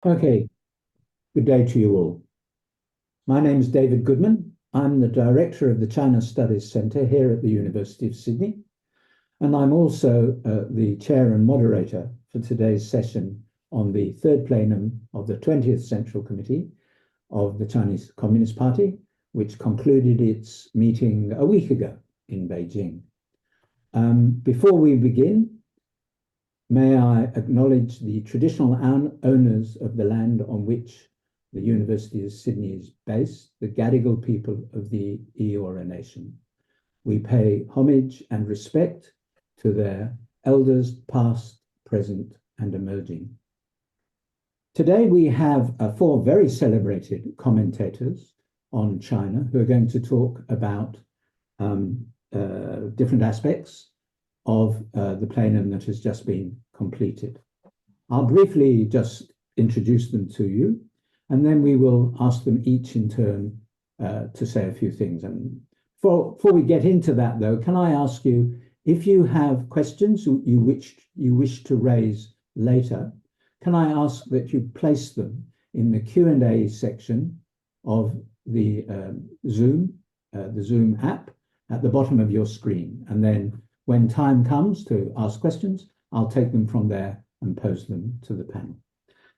Okay, good day to you all. My name is David Goodman. I'm the director of the China Studies Centre here at the University of Sydney, and I'm also the chair and moderator for today's session on the third plenum of the 20th Central Committee of the Chinese Communist Party, which concluded its meeting a week ago in Beijing. Before we begin, may I acknowledge the traditional owners of the land on which the University of Sydney is based, the Gadigal people of the Eora Nation. We pay homage and respect to their elders past, present, and emerging. Today we have four very celebrated commentators on China who are going to talk about different aspects of the plenum that has just been completed. I'll briefly just introduce them to you, and then we will ask them each in turn to say a few things. And before we get into that, though, can I ask you, if you have questions you wish to raise later, can I ask that you place them in the Q&A section of the Zoom app at the bottom of your screen, and then when time comes to ask questions, I'll take them from there and pose them to the panel.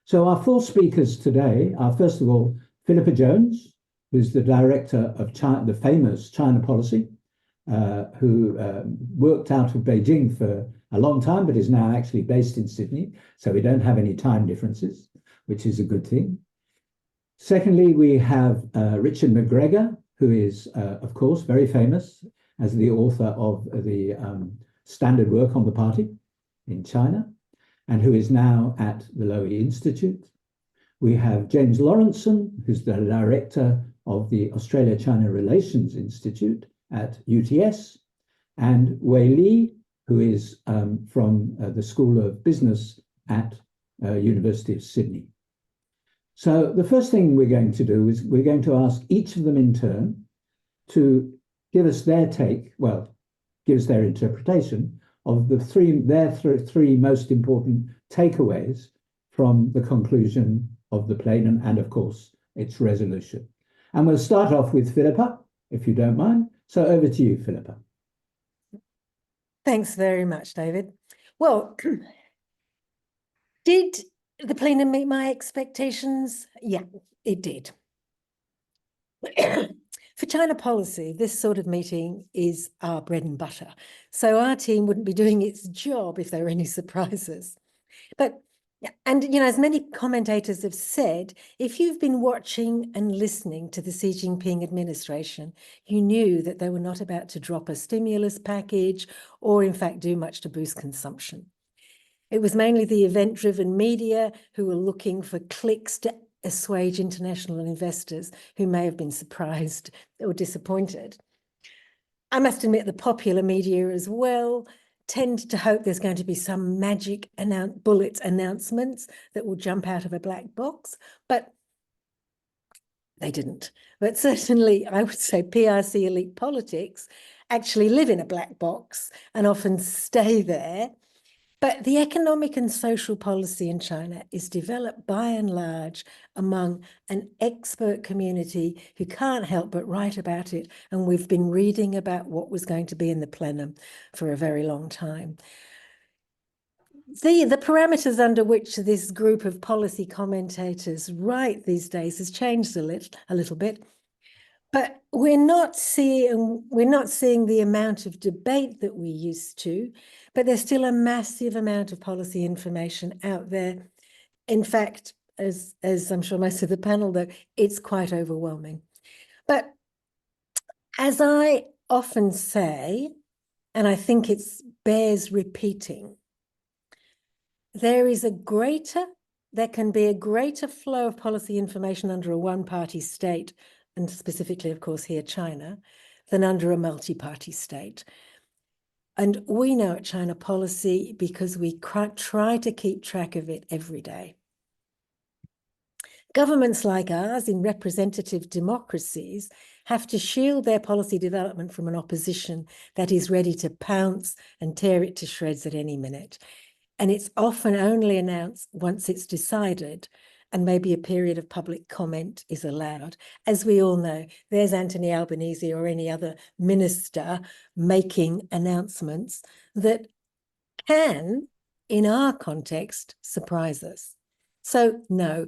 So our four speakers today are, first of all, Philippa Jones, who's the director of the famous China policy, who worked out of Beijing for a long time, but is now actually based in Sydney. So we don't have any time differences, which is a good thing. Secondly, we have Richard McGregor, who is, of course, very famous as the author of the standard work on the party in China, and who is now at the Lowy Institute. We have James Lawrenson, who's the director of the Australia-China Relations Institute at UTS, and Wei Li, who is from the School of Business at University of Sydney. So the first thing we're going to do is we're going to ask each of them in turn to give us their take, give us their interpretation of their three most important takeaways from the conclusion of the plenum and, of course, its resolution. And we'll start off with Philippa, if you don't mind. So over to you, Philippa. Thanks very much, David. Well, did the plenum meet my expectations? Yeah, it did. For China policy, this sort of meeting is our bread and butter. So our team wouldn't be doing its job if there were any surprises. And as many commentators have said, if you've been watching and listening to the Xi Jinping administration, you knew that they were not about to drop a stimulus package or in fact do much to boost consumption. It was mainly the event-driven media who were looking for clicks to assuage international investors who may have been surprised or disappointed. I must admit the popular media as well tend to hope there's going to be some magic bullet announcements that will jump out of a black box, but they didn't. But certainly I would say PRC elite politics actually live in a black box and often stay there. But the economic and social policy in China is developed by and large among an expert community who can't help but write about it. And we've been reading about what was going to be in the plenum for a very long time. The parameters under which this group of policy commentators write these days has changed a little bit. But we're not seeing the amount of debate that we used to, but there's still a massive amount of policy information out there. In fact, as I'm sure most of the panel know, it's quite overwhelming. But as I often say, and I think it bears repeating, there can be a greater flow of policy information under a one-party state, and specifically, of course, here, China, than under a multi-party state. And we know at China policy because we try to keep track of it every day. Governments like ours in representative democracies have to shield their policy development from an opposition that is ready to pounce and tear it to shreds at any minute. And it's often only announced once it's decided and maybe a period of public comment is allowed. As we all know, there's Anthony Albanese or any other minister making announcements that can, in our context, surprise us. So no,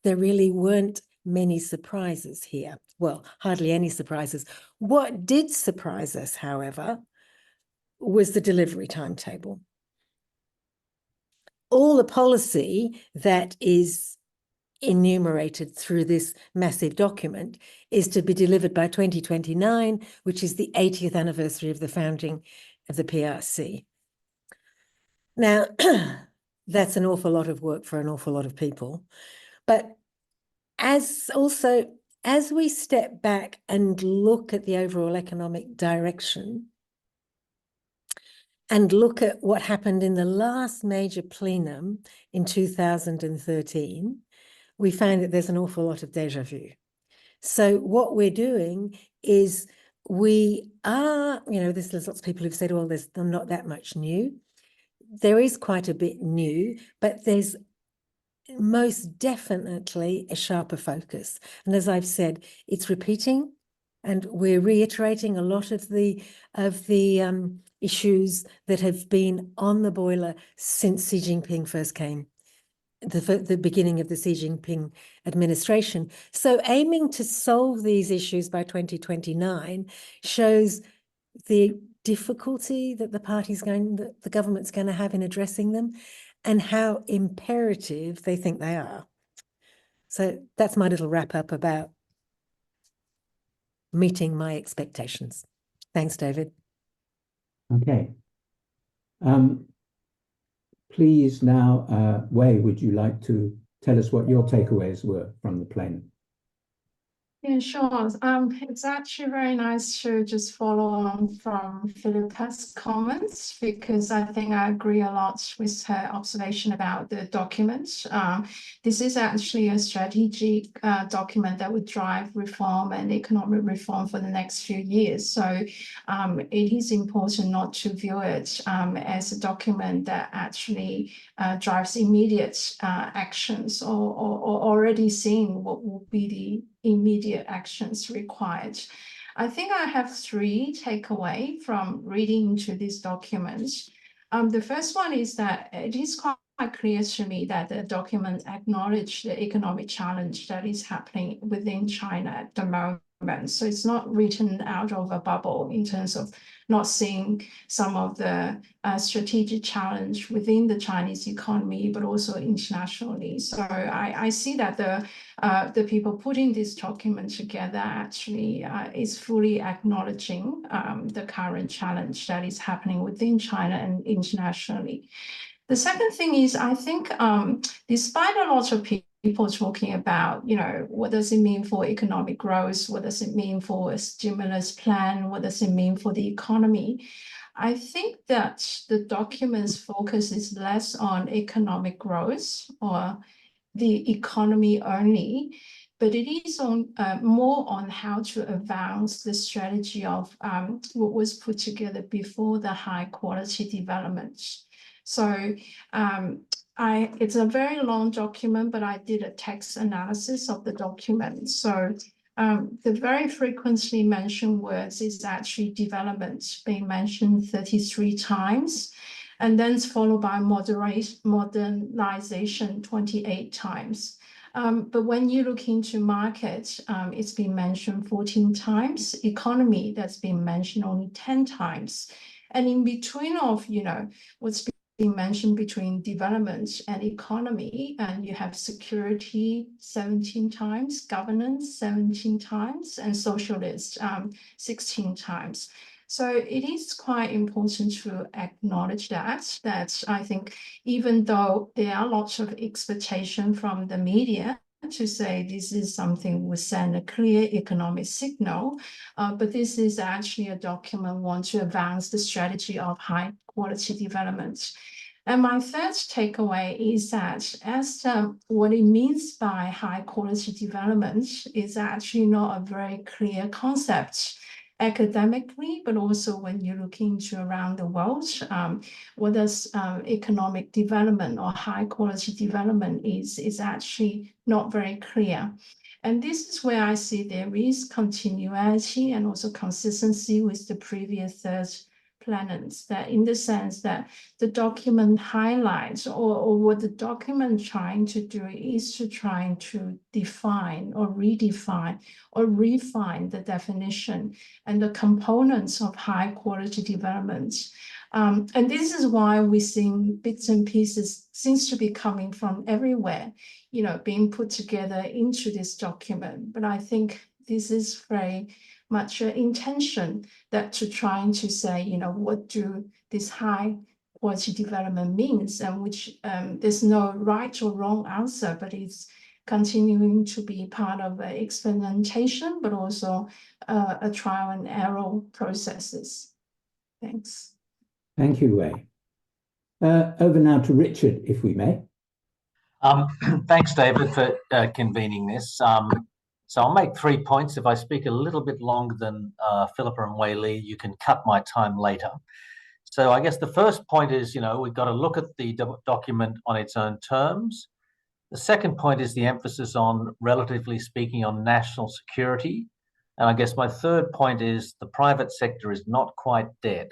there really weren't many surprises here. Well, hardly any surprises. What did surprise us, however, was the delivery timetable. All the policy that is enumerated through this massive document is to be delivered by 2029, which is the 80th anniversary of the founding of the PRC. Now, that's an awful lot of work for an awful lot of people. But as we step back and look at the overall economic direction and look at what happened in the last major plenum in 2013, we find that there's an awful lot of déjà vu. So what we're doing is we are, there's lots of people who've said, well, there's not that much new. There is quite a bit new, but there's most definitely a sharper focus. And as I've said, it's repeating, and we're reiterating a lot of the issues that have been on the boiler since Xi Jinping first came, the beginning of the Xi Jinping administration. So aiming to solve these issues by 2029 shows the difficulty that the government's going to have in addressing them, and how imperative they think they are. So that's my little wrap up about meeting my expectations. Thanks, David. Okay. Please now, Wei, would you like to tell us what your takeaways were from the plenum? Yeah, sure. It's actually very nice to just follow on from Philippa's comments, because I think I agree a lot with her observation about the document. This is actually a strategic document that would drive reform and economic reform for the next few years. So it is important not to view it as a document that actually drives immediate actions or already seeing what will be the immediate actions required. I think I have three takeaways from reading into this document. The first one is that it is quite clear to me that the document acknowledges the economic challenge that is happening within China at the moment. So it's not written out of a bubble in terms of not seeing some of the strategic challenge within the Chinese economy, but also internationally. So I see that the people putting this document together actually is fully acknowledging the current challenge that is happening within China and internationally. The second thing is, I think despite a lot of people talking about, what does it mean for economic growth? What does it mean for a stimulus plan? What does it mean for the economy? I think that the document's focus is less on economic growth or the economy only, but it is on more on how to advance the strategy of what was put together before the high quality development. So it's a very long document, but I did a text analysis of the document. So the very frequently mentioned words is actually development being mentioned 33 times, and then it's followed by modernization 28 times. But when you look into market, it's been mentioned 14 times, economy that's been mentioned only 10 times. And in between of, what's being mentioned between development and economy, and you have security 17 times, governance 17 times, and socialist 16 times. So it is quite important to acknowledge that I think even though there are lots of expectation from the media to say this is something would send a clear economic signal, but this is actually a document want to advance the strategy of high quality development. And my third takeaway is that as what it means by high quality development is actually not a very clear concept. academically, but also when you look into around the world, what does economic development or high quality development is actually not very clear. And this is where I see there is continuity and also consistency with the previous third plenums, that in the sense that the document highlights or what the document trying to do is to try to define or redefine or refine the definition and the components of high quality development. And this is why we're seeing bits and pieces seems to be coming from everywhere, you know, being put together into this document. But I think this is very much an intention that to trying to say, you know, what do this high quality development means, and which there's no right or wrong answer, but it's continuing to be part of experimentation, but also a trial and error processes. Thanks. Thank you, Wei. Over now to Richard, if we may. Thanks, David, for convening this. So I'll make 3 points. If I speak a little bit longer than Philippa and Wei Li, you can cut my time later. So I guess the first point is, you know, we've got to look at the document on its own terms. The second point is the emphasis on, relatively speaking, on national security. And I guess my third point is the private sector is not quite dead.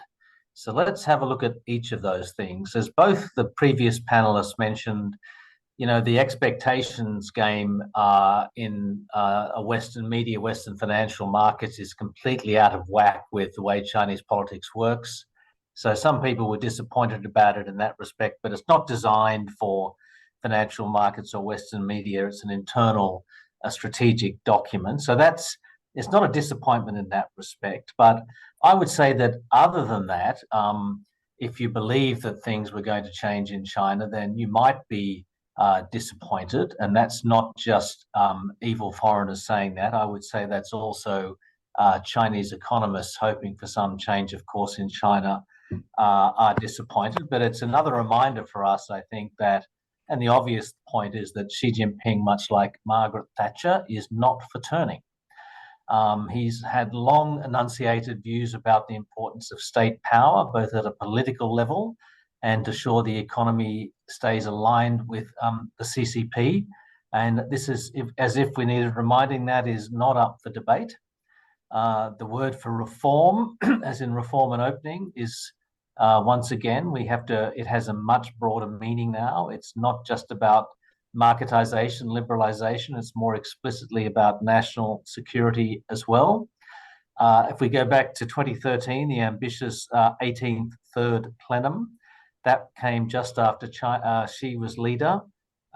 So let's have a look at each of those things. As both the previous panelists mentioned, you know, the expectations game in a Western media, Western financial markets is completely out of whack with the way Chinese politics works. So some people were disappointed about it in that respect, but it's not designed for financial markets or Western media. It's an internal strategic document. So it's not a disappointment in that respect. But I would say that other than that, if you believe that things were going to change in China, then you might be disappointed. And that's not just evil foreigners saying that. I would say that's also Chinese economists hoping for some change, of course, in China are disappointed. But it's another reminder for us, I think, that, and the obvious point is that Xi Jinping, much like Margaret Thatcher, is not for turning. He's had long enunciated views about the importance of state power, both at a political level and to ensure the economy stays aligned with the CCP. And this is as if we needed reminding that is not up for debate. The word for reform, as in reform and opening, is once again, it has a much broader meaning now. It's not just about marketization, liberalization, it's more explicitly about national security as well. If we go back to 2013, the ambitious 18th Third Plenum, that came just after Xi was leader.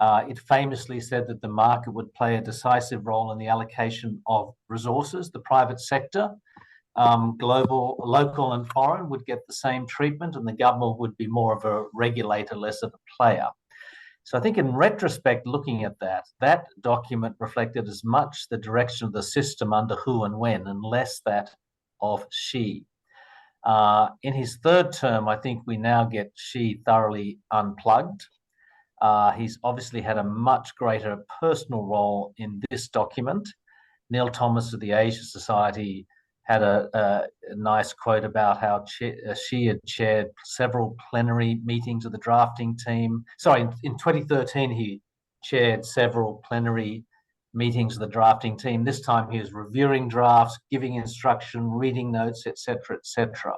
It famously said that the market would play a decisive role in the allocation of resources. The private sector, global, local and foreign, would get the same treatment, and the government would be more of a regulator, less of a player. So I think in retrospect, looking at that document reflected as much the direction of the system under who and when, and less that of Xi. In his third term, I think we now get Xi thoroughly unplugged. He's obviously had a much greater personal role in this document. Neil Thomas of the Asia Society had a nice quote about how Xi had chaired several plenary meetings of the drafting team. Sorry, in 2013, he chaired several plenary meetings of the drafting team. This time he was reviewing drafts, giving instruction, reading notes, etc., etc.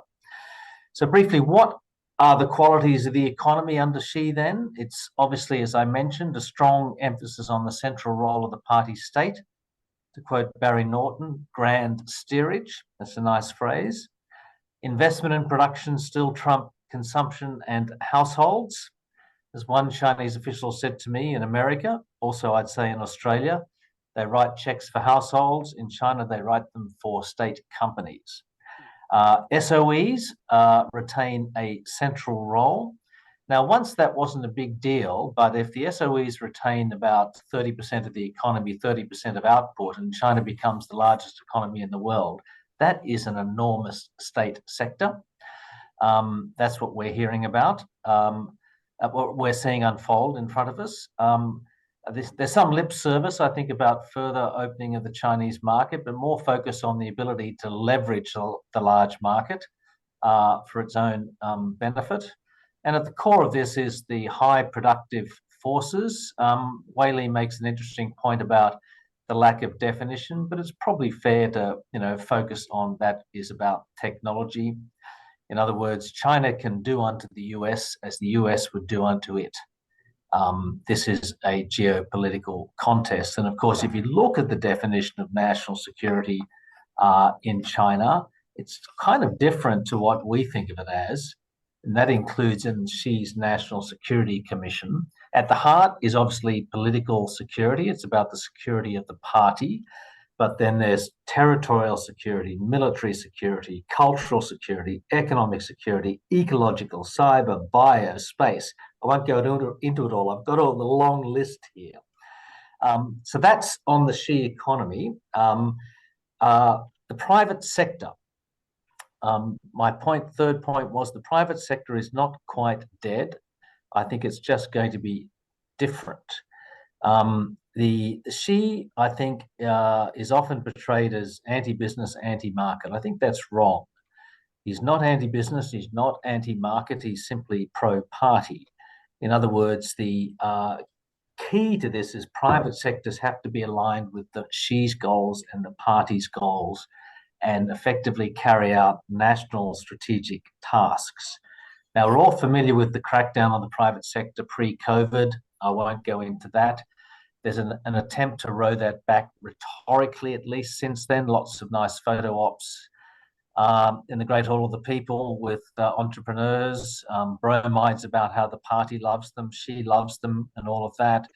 So briefly, what are the qualities of the economy under Xi then? It's obviously, as I mentioned, a strong emphasis on the central role of the party state. To quote Barry Norton, grand steerage, that's a nice phrase. Investment and production still trump consumption and households. As one Chinese official said to me in America, also I'd say in Australia, they write checks for households. In China, they write them for state companies. SOEs retain a central role. Now, once that wasn't a big deal, but if the SOEs retain about 30% of the economy, 30% of output, and China becomes the largest economy in the world, that is an enormous state sector. That's what we're hearing about, what we're seeing unfold in front of us. There's some lip service, I think, about further opening of the Chinese market, but more focus on the ability to leverage the large market for its own benefit. And at the core of this is the high productive forces. Wei Li makes an interesting point about the lack of definition, but it's probably fair to focus on that is about technology. In other words, China can do unto the US as the US would do unto it. This is a geopolitical contest. And of course, if you look at the definition of national security in China, it's kind of different to what we think of it as. And that includes in Xi's National Security Commission. At the heart is obviously political security. It's about the security of the party. But then there's territorial security, military security, cultural security, economic security, ecological, cyber, bio, space. I won't go into it all. I've got all the long list here. So that's on the Xi economy. The private sector. My third point was the private sector is not quite dead. I think it's just going to be different. The Xi, I think, is often portrayed as anti-business, anti-market. I think that's wrong. He's not anti-business, he's not anti-market, he's simply pro-party. In other words, the key to this is private sectors have to be aligned with the Xi's goals and the party's goals and effectively carry out national strategic tasks. Now, we're all familiar with the crackdown on the private sector pre-COVID. I won't go into that. There's an attempt to row that back rhetorically, at least since then. Lots of nice photo ops in the Great Hall of the People with entrepreneurs, bromides about how the party loves them, Xi loves them, and all of that.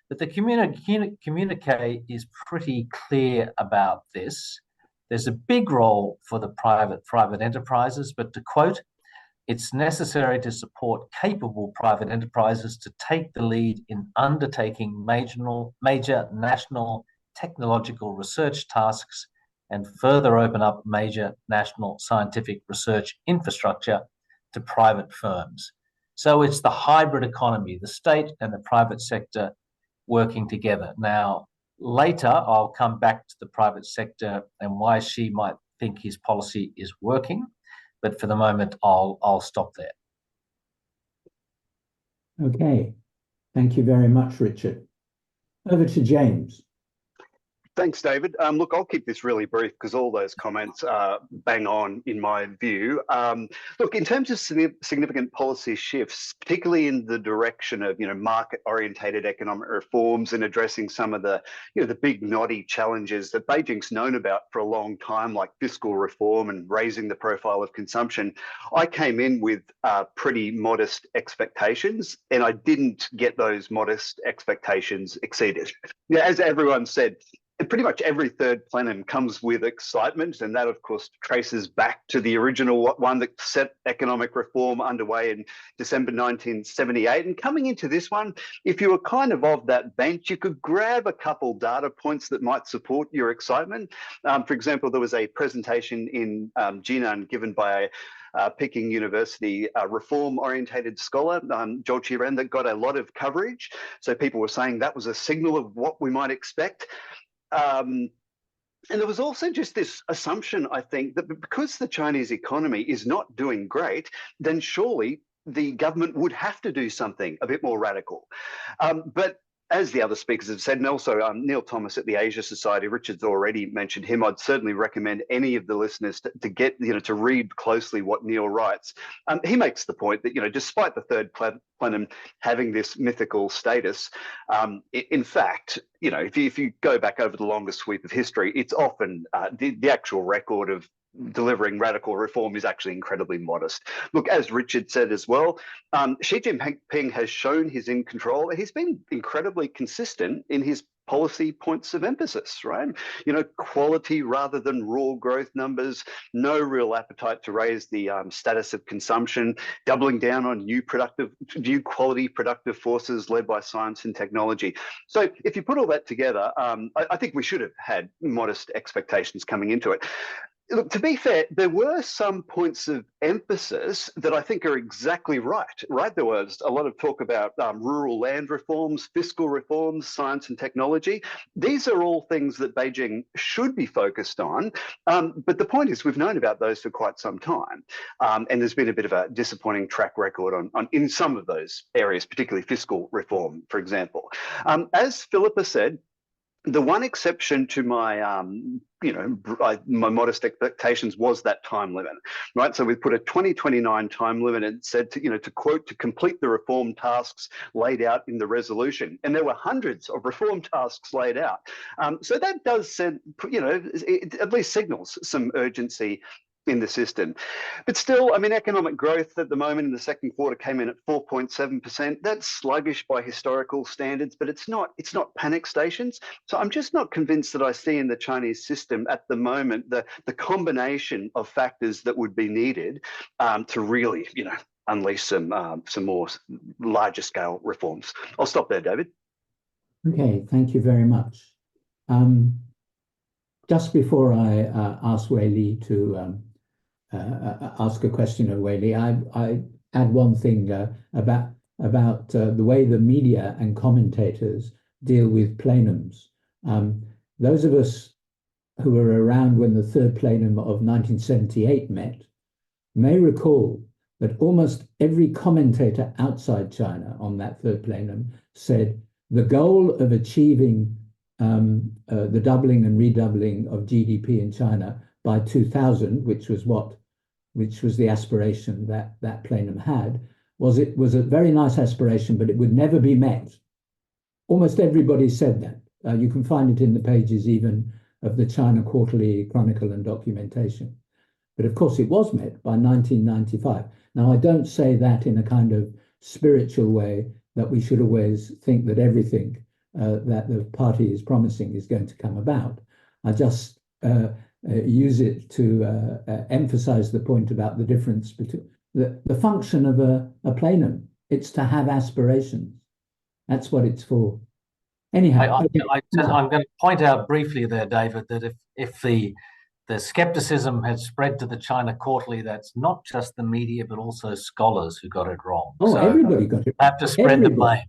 But the communique is pretty clear about this. There's a big role for the private enterprises, but to quote, it's necessary to support capable private enterprises to take the lead in undertaking major national technological research tasks and further open up major national scientific research infrastructure to private firms. So it's the hybrid economy, the state and the private sector working together. Now, later, I'll come back to the private sector and why Xi might think his policy is working. But for the moment, I'll stop there. Okay. Thank you very much, Richard. Over to James. Thanks, David. Look, I'll keep this really brief because all those comments are bang on in my view. Look, in terms of significant policy shifts, particularly in the direction of market-orientated economic reforms and addressing some of the the big knotty challenges that Beijing's known about for a long time, like fiscal reform and raising the profile of consumption, I came in with pretty modest expectations, and I didn't get those modest expectations exceeded. As everyone said, pretty much every third plenum comes with excitement, and that, of course, traces back to the original one that set economic reform underway in December 1978. And coming into this one, if you were kind of that bench, you could grab a couple data points that might support your excitement. For example, there was a presentation in Jinan given by Peking University reform-orientated scholar, Zhou Qiren, that got a lot of coverage. So people were saying that was a signal of what we might expect. And there was also just this assumption, I think, that because the Chinese economy is not doing great, then surely the government would have to do something a bit more radical. But as the other speakers have said, and also Neil Thomas at the Asia Society, Richard's already mentioned him. I'd certainly recommend any of the listeners to get, to read closely what Neil writes. He makes the point that, despite the third plenum having this mythical status, in fact, if you go back over the longest sweep of history, it's often the actual record of delivering radical reform is actually incredibly modest. Look, as Richard said as well, Xi Jinping has shown he's in control, and he's been incredibly consistent in his policy points of emphasis, right? Quality rather than raw growth numbers, no real appetite to raise the status of consumption, doubling down on new quality productive forces led by science and technology. So if you put all that together, I think we should have had modest expectations coming into it. look, to be fair, there were some points of emphasis that I think are exactly right? There was a lot of talk about rural land reforms, fiscal reforms, science and technology. These are all things that Beijing should be focused on. But the point is, we've known about those for quite some time. And there's been a bit of a disappointing track record in some of those areas, particularly fiscal reform, for example. As Philippa said, the one exception to my, my modest expectations was that time limit, right? So we put a 2029 time limit and said to quote, to complete the reform tasks laid out in the resolution. And there were hundreds of reform tasks laid out. So that does send, it at least signals some urgency in the system. But still, I mean, economic growth at the moment in the second quarter came in at 4.7%. That's sluggish by historical standards, but it's not panic stations. So I'm just not convinced that I see in the Chinese system at the moment the combination of factors that would be needed to really, unleash some more larger scale reforms. I'll stop there, David. Okay, thank you very much. Just before I ask Wei Li to ask a question of Wei Li, I add one thing about the way the media and commentators deal with plenums. Those of us who were around when the third plenum of 1978 met may recall that almost every commentator outside China on that third plenum said the goal of achieving the doubling and redoubling of GDP in China by 2000, which was the aspiration that plenum had, was a very nice aspiration, but it would never be met. Almost everybody said that. You can find it in the pages even of the China Quarterly Chronicle and Documentation. But of course, it was met by 1995. Now, I don't say that in a kind of spiritual way that we should always think that everything that the party is promising is going to come about. I just use it to emphasize the point about the difference between the function of a plenum. It's to have aspirations. That's what it's for. Anyhow, I'm going to point out briefly there, David, that if the skepticism has spread to the China Quarterly, that's not just the media, but also scholars who got it wrong. Oh, so everybody got it wrong. Have to spread the blame.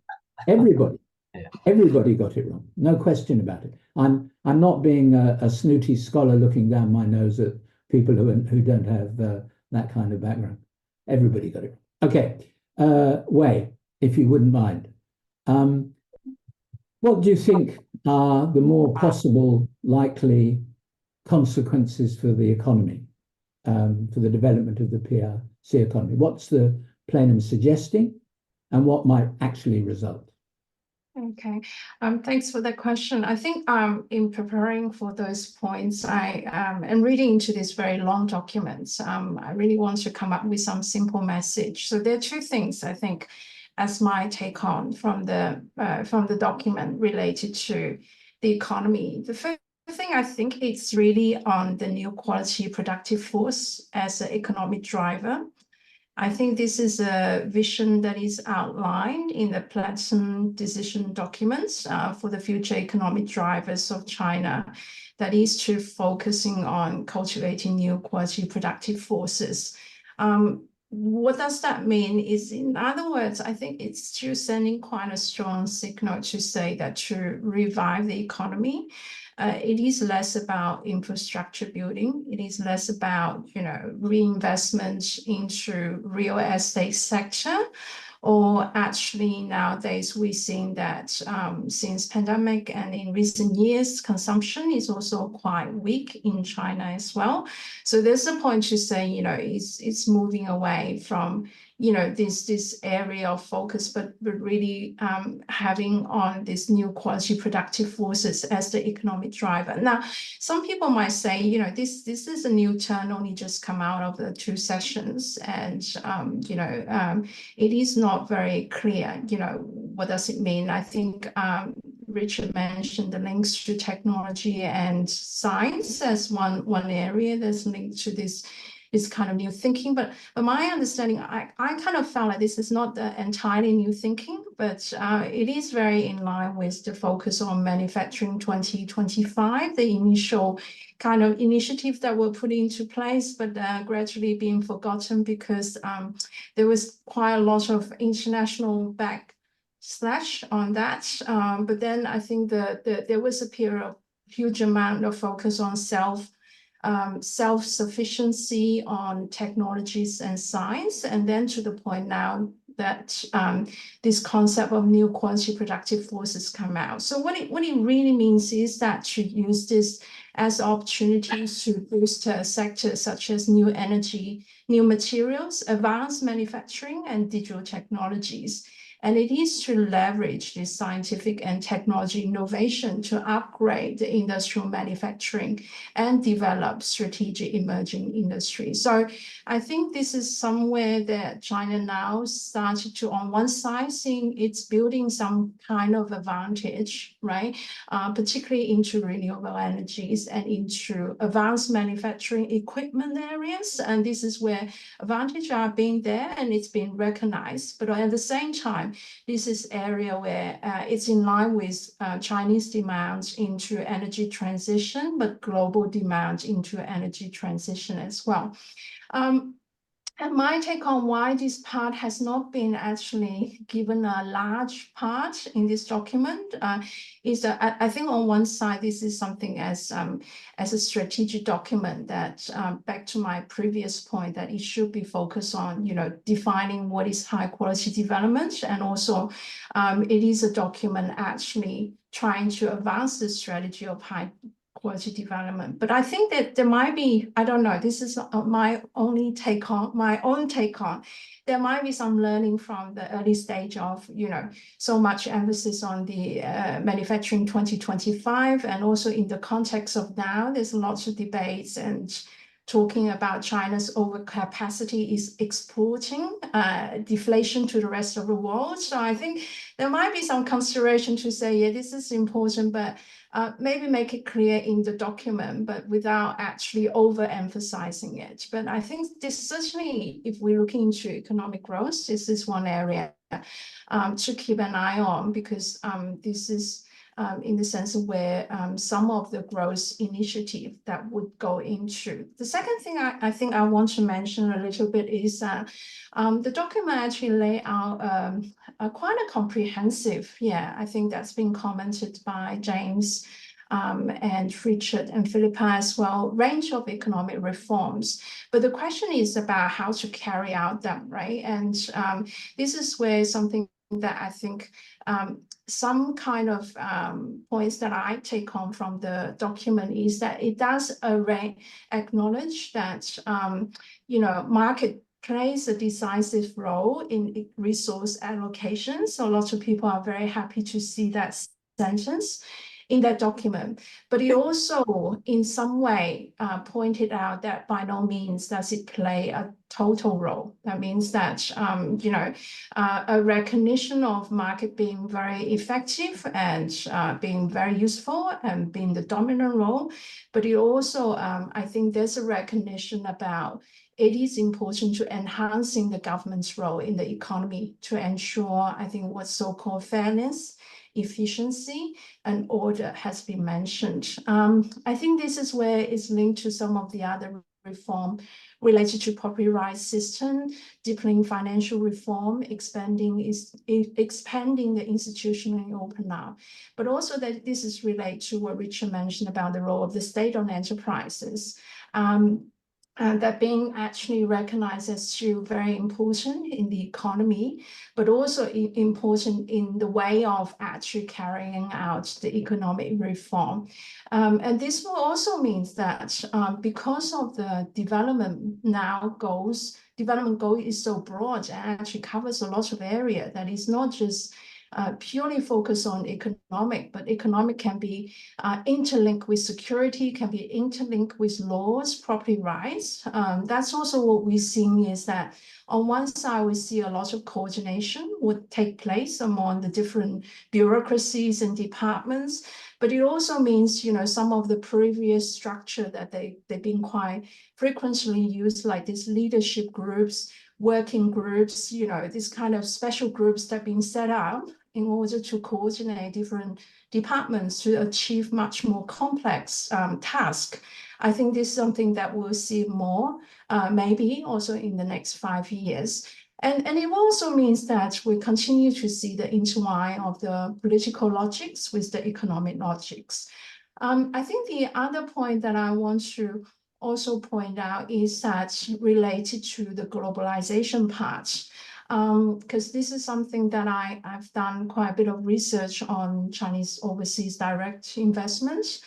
Everybody. Yeah. Everybody got it wrong. No question about it. I'm not being a snooty scholar looking down my nose at people who don't have that kind of background. Everybody got it wrong. Okay, Wei, if you wouldn't mind. What do you think are the more possible likely consequences for the economy, for the development of the PRC economy? What's the plenum suggesting, and what might actually result? Okay, thanks for that question. I think in preparing for those points, and reading into this very long documents, I really want to come up with some simple message. So there are two things I think as my take on from the document related to the economy. The first thing I think it's really on the new quality productive force as an economic driver. I think this is a vision that is outlined in the Plenum decision documents for the future economic drivers of China, that is to focusing on cultivating new quality productive forces. What does that mean is, in other words, I think it's still sending quite a strong signal to say that to revive the economy, it is less about infrastructure building. It is less about, reinvestment into real estate sector, or actually nowadays we're seeing that since pandemic and in recent years, consumption is also quite weak in China as well. So there's a point to say, it's moving away from this area of focus, but really having on this new quality productive forces as the economic driver. Now, some people might say, this is a new turn only just come out of the two sessions, and it is not very clear. What does it mean? I think Richard mentioned the links to technology and science as one area that's linked to this this kind of new thinking. But my understanding, I kind of felt like this is not entirely new thinking, but it is very in line with the focus on manufacturing 2025, the initial kind of initiatives that were put into place, but gradually being forgotten because there was quite a lot of international backlash on that. But then I think there was a period of huge amount of focus on self-sufficiency on technologies and science, and then to the point now that this concept of new quality productive forces come out. So what it really means is that to use this as opportunities to boost sectors such as new energy, new materials, advanced manufacturing, and digital technologies. And it is to leverage this scientific and technology innovation to upgrade the industrial manufacturing and develop strategic emerging industries. So I think this is somewhere that China now started to, on one side, seeing it's building some kind of advantage, right? Particularly into renewable energies and into advanced manufacturing equipment areas. And this is where advantages are being there and it's been recognized. But at the same time, this is area where it's in line with Chinese demands into energy transition, but global demand into energy transition as well. And my take on why this part has not been actually given a large part in this document is that I think on one side, this is something as a strategic document that, back to my previous point, that it should be focused on, defining what is high quality development. And also it is a document actually trying to advance the strategy of high quality development. But I think that there might be, I don't know, this is my own take on, there might be some learning from the early stage of, so much emphasis on the manufacturing 2025, and also in the context of now, there's lots of debates and talking about China's overcapacity is exporting deflation to the rest of the world. So I think there might be some consideration to say, yeah, this is important, but maybe make it clear in the document, but without actually overemphasizing it. But I think this certainly, if we look into economic growth, this is one area to keep an eye on, because this is in the sense of where some of the growth initiative that would go into. The second thing I think I want to mention a little bit is the document actually lay out quite a comprehensive, I think that's been commented by James and Richard and Philippa as well, range of economic reforms. But the question is about how to carry out them, right? And this is where something that I think some kind of points that I take on from the document is that it does acknowledge that, market plays a decisive role in resource allocation. So lots of people are very happy to see that sentence in that document. But it also, in some way, pointed out that by no means does it play a total role. That means that, a recognition of market being very effective and being very useful and being the dominant role. But it also, I think there's a recognition about it is important to enhancing the government's role in the economy to ensure, I think, what's so-called fairness, efficiency, and order has been mentioned. I think this is where it's linked to some of the other reform related to property rights system, deepening financial reform, expanding the institutionally open up. But also that this is related to what Richard mentioned about the role of the state on enterprises. That being actually recognized as still very important in the economy, but also important in the way of actually carrying out the economic reform. And this will also means that because of the development goal is so broad and actually covers a lot of area, that is not just purely focus on economic, but economic can be interlinked with security, can be interlinked with laws, property rights. That's also what we're seeing is that on one side, we see a lot of coordination would take place among the different bureaucracies and departments. But it also means, some of the previous structure that they've been quite frequently used, like these leadership groups, working groups, these kind of special groups that have been set up in order to coordinate different departments to achieve much more complex tasks. I think this is something that we'll see more, maybe also in the next 5 years. And it also means that we continue to see the intertwine of the political logics with the economic logics. I think the other point that I want to also point out is that related to the globalization part, because this is something that I've done quite a bit of research on Chinese overseas direct investments.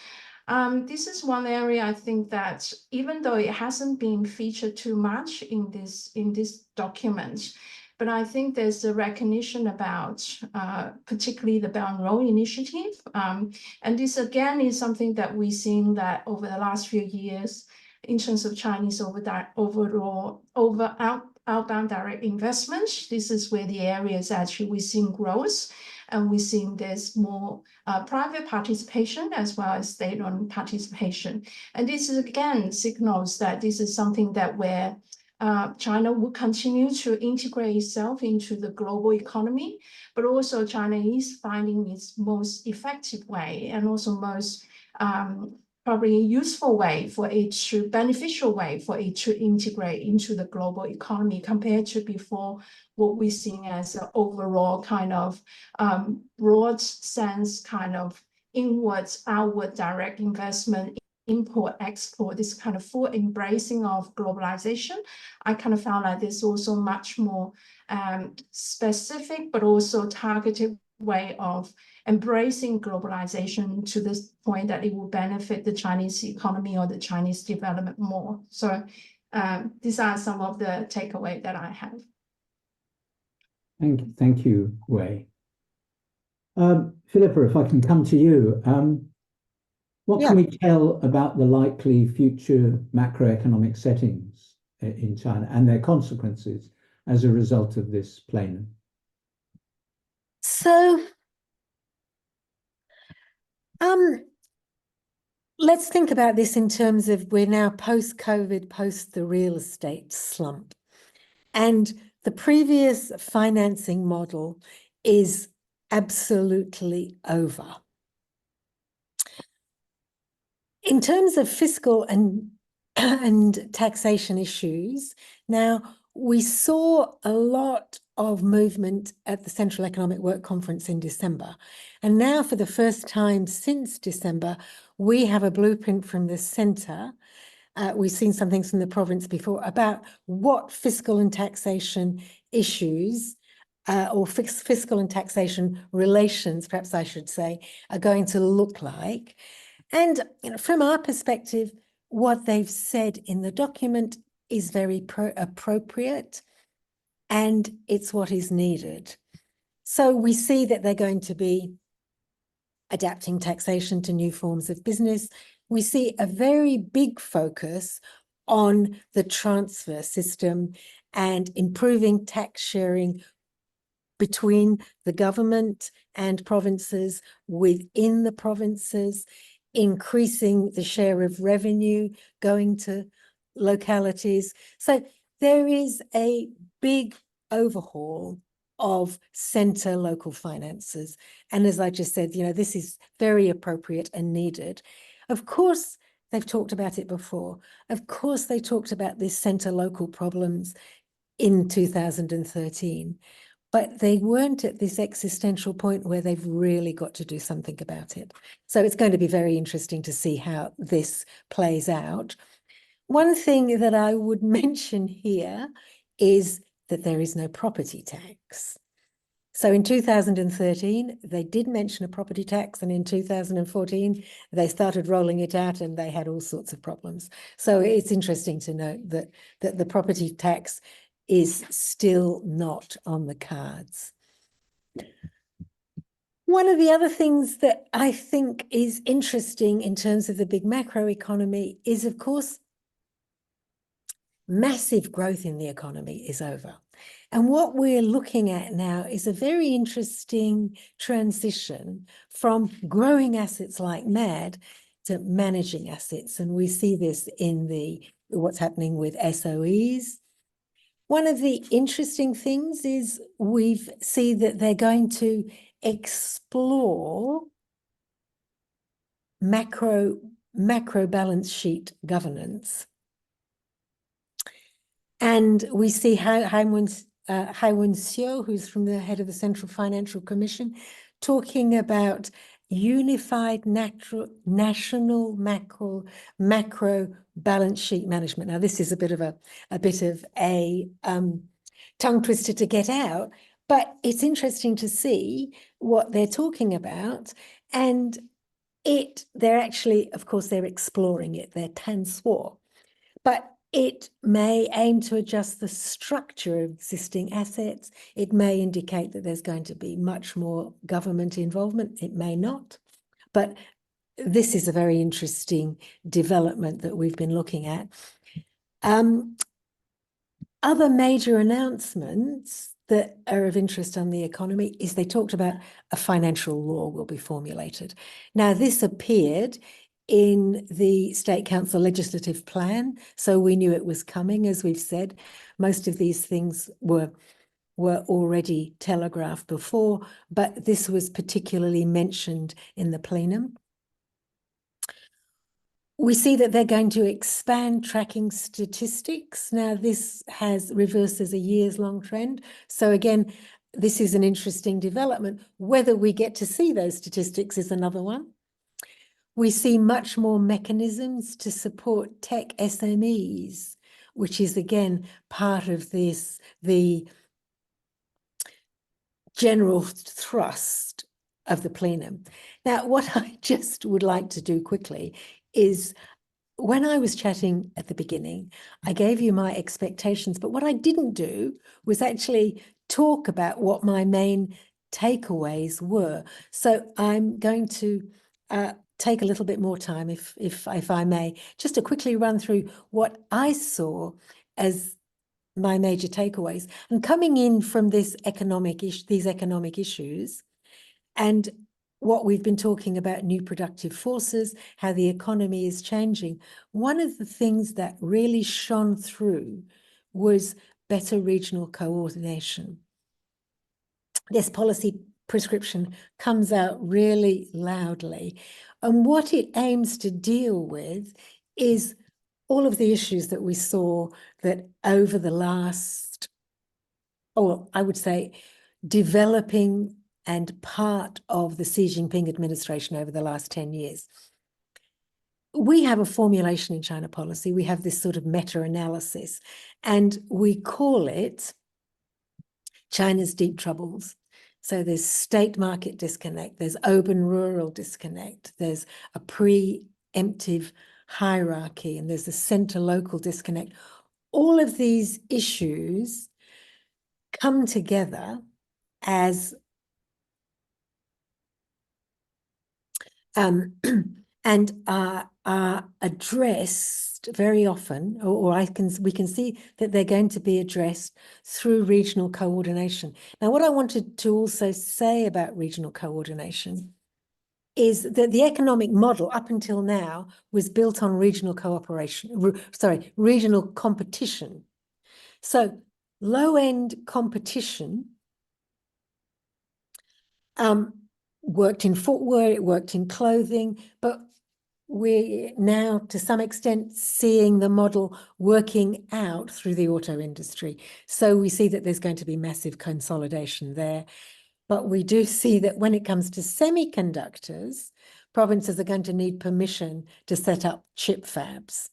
This is one area I think that even though it hasn't been featured too much in this document, but I think there's a recognition about particularly the Belt and Road Initiative. And this again is something that we've seen that over the last few years in terms of Chinese outbound direct investments. This is where the areas actually we're seeing growth, and we're seeing there's more private participation as well as state-owned participation. And this is again signals that this is something that where China will continue to integrate itself into the global economy, but also China is finding its most effective way and also most probably useful way for it to, beneficial way for it to integrate into the global economy compared to before what we're seeing as an overall kind of broad sense, kind of inwards, outward direct investment, import, export, this kind of full embracing of globalization. I kind of found like there's also much more specific, but also targeted way of embracing globalization to this point that it will benefit the Chinese economy or the Chinese development more. So these are some of the takeaway that I have. Thank you, Wei. Philippa, if I can come to you, what can we tell about the likely future macroeconomic settings in China and their consequences as a result of this plenum? So, let's think about this in terms of we're now post-COVID, post the real estate slump. And the previous financing model is absolutely over. In terms of fiscal and taxation issues, now we saw a lot of movement at the Central Economic Work Conference in December. And now for the first time since December, we have a blueprint from the centre. We've seen some things from the province before about what fiscal and taxation issues or fiscal and taxation relations, perhaps I should say, are going to look like. And from our perspective, what they've said in the document is very appropriate, and it's what is needed. So we see that they're going to be adapting taxation to new forms of business. We see a very big focus on the transfer system and improving tax sharing between the government and provinces, within the provinces, increasing the share of revenue going to localities. So there is a big overhaul of centre local finances. And as I just said, this is very appropriate and needed. Of course, they've talked about it before. Of course, they talked about this centre local problems in 2013, but they weren't at this existential point where they've really got to do something about it. So it's going to be very interesting to see how this plays out. One thing that I would mention here is that there is no property tax. So in 2013, they did mention a property tax, and in 2014, they started rolling it out and they had all sorts of problems. So it's interesting to note that the property tax is still not on the cards. One of the other things that I think is interesting in terms of the big macroeconomy is, of course, massive growth in the economy is over. And what we're looking at now is a very interesting transition from growing assets like mad to managing assets. And we see this in what's happening with SOEs. One of the interesting things is we see that they're going to explore macro balance sheet governance. And we see Haiwen Xiu, who's from the head of the Central Financial Commission, talking about unified national macro balance sheet management. Now, this is a bit of a tongue twister to get out, but it's interesting to see what they're talking about. And they're actually, of course, they're exploring it, they're tansuo, but it may aim to adjust the structure of existing assets. It may indicate that there's going to be much more government involvement. It may not. But this is a very interesting development that we've been looking at. Other major announcements that are of interest on the economy is they talked about a financial law will be formulated. Now, this appeared in the State Council legislative plan, so we knew it was coming. As we've said, most of these things were already telegraphed before, but this was particularly mentioned in the plenum. We see that they're going to expand tracking statistics. Now, this reverses a years-long trend. So again, this is an interesting development. Whether we get to see those statistics is another one. We see much more mechanisms to support tech SMEs, which is, again, part of the general thrust of the plenum. Now, what I just would like to do quickly is, when I was chatting at the beginning, I gave you my expectations, but what I didn't do was actually talk about what my main takeaways were. So I'm going to take a little bit more time, if I may, just to quickly run through what I saw as my major takeaways. And coming in from these economic issues, and what we've been talking about, new productive forces, how the economy is changing, one of the things that really shone through was better regional coordination. This policy prescription comes out really loudly. And what it aims to deal with is all of the issues that we saw that over the last, I would say, developing and part of the Xi Jinping administration over the last 10 years. We have a formulation in China policy. We have this sort of meta-analysis, and we call it China's deep troubles. So there's state market disconnect, there's urban rural disconnect, there's a preemptive hierarchy, and there's a center local disconnect. All of these issues come together as and are addressed very often, or we can see that they're going to be addressed through regional coordination. Now, what I wanted to also say about regional coordination is that the economic model up until now was built on regional regional competition. So low-end competition worked in footwear, it worked in clothing, but we're now, to some extent, seeing the model working out through the auto industry. So we see that there's going to be massive consolidation there. But we do see that when it comes to semiconductors, provinces are going to need permission to set up chip fabs.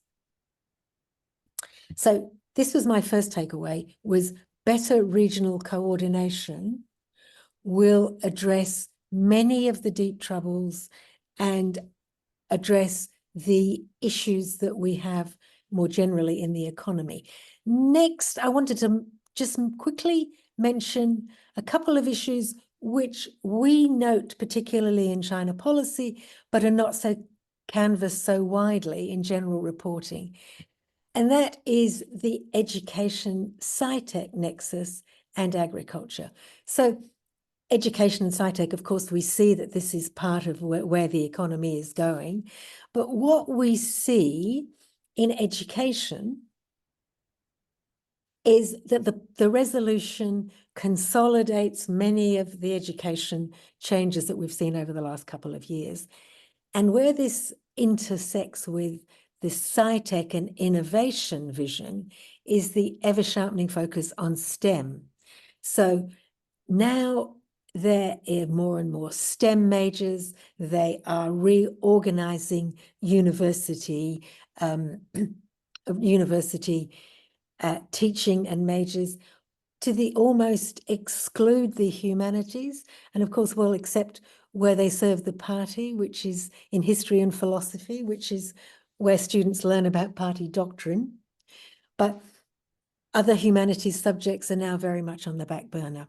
So this was my first takeaway, was better regional coordination will address many of the deep troubles and address the issues that we have more generally in the economy. Next, I wanted to just quickly mention a couple of issues which we note particularly in China policy, but are not so canvassed so widely in general reporting. And that is the education scitech nexus and agriculture. So education and scitech, of course, we see that this is part of where the economy is going. But what we see in education is that the resolution consolidates many of the education changes that we've seen over the last couple of years. And where this intersects with the scitech and innovation vision is the ever-sharpening focus on STEM. So now there are more and more STEM majors. They are reorganizing university teaching and majors to the almost exclude the humanities, and of course will accept where they serve the party, which is in history and philosophy, which is where students learn about party doctrine. But other humanities subjects are now very much on the back burner.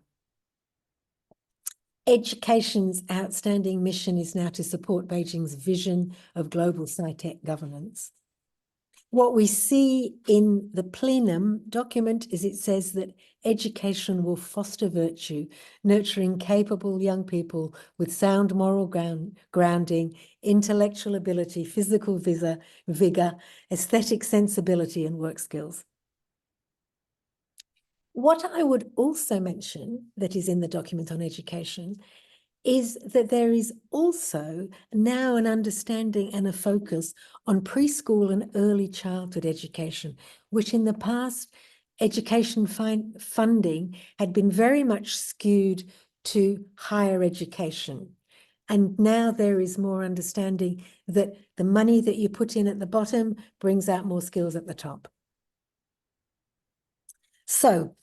Education's outstanding mission is now to support Beijing's vision of global scitech governance. What we see in the Plenum document is it says that education will foster virtue, nurturing capable young people with sound moral grounding, intellectual ability, physical vigor, aesthetic sensibility, and work skills. What I would also mention that is in the document on education is that there is also now an understanding and a focus on preschool and early childhood education, which in the past, education funding had been very much skewed to higher education. And now there is more understanding that the money that you put in at the bottom brings out more skills at the top. So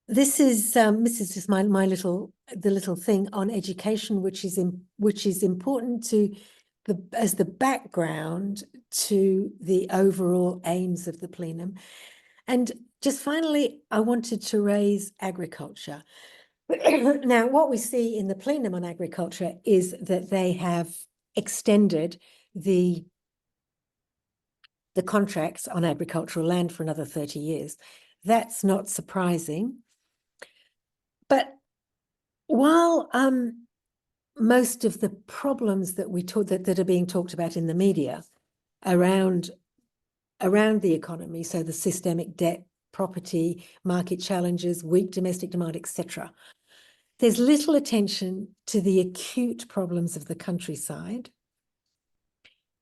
this is just my little thing on education, which is important to as the background to the overall aims of the plenum. And just finally, I wanted to raise agriculture. Now, what we see in the plenum on agriculture is that they have extended the contracts on agricultural land for another 30 years. That's not surprising. But while most of the problems that that are being talked about in the media around the economy, so the systemic debt, property, market challenges, weak domestic demand, etc., there's little attention to the acute problems of the countryside.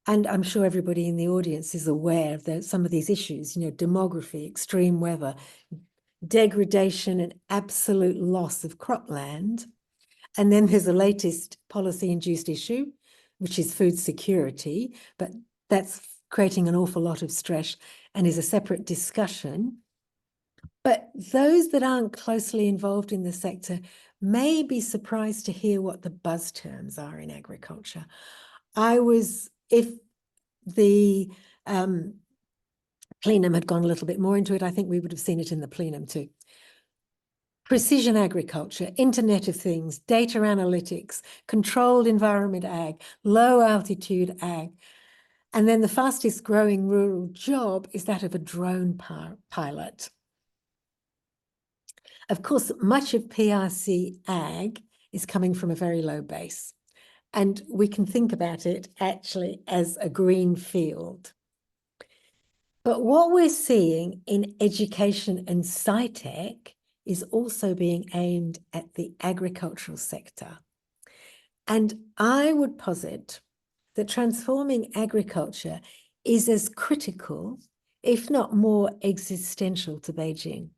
And I'm sure everybody in the audience is aware of some of these issues, demography, extreme weather, degradation and absolute loss of cropland. And then there's the latest policy-induced issue, which is food security, but that's creating an awful lot of stress and is a separate discussion. But those that aren't closely involved in the sector may be surprised to hear what the buzz terms are in agriculture. If the plenum had gone a little bit more into it, I think we would have seen it in the plenum too. Precision agriculture, Internet of Things, data analytics, controlled environment ag, low altitude ag. And then the fastest growing rural job is that of a drone pilot. Of course, much of PRC ag is coming from a very low base. And we can think about it actually as a green field. But what we're seeing in education and scitech is also being aimed at the agricultural sector. And I would posit that transforming agriculture is as critical, if not more existential, to Beijing,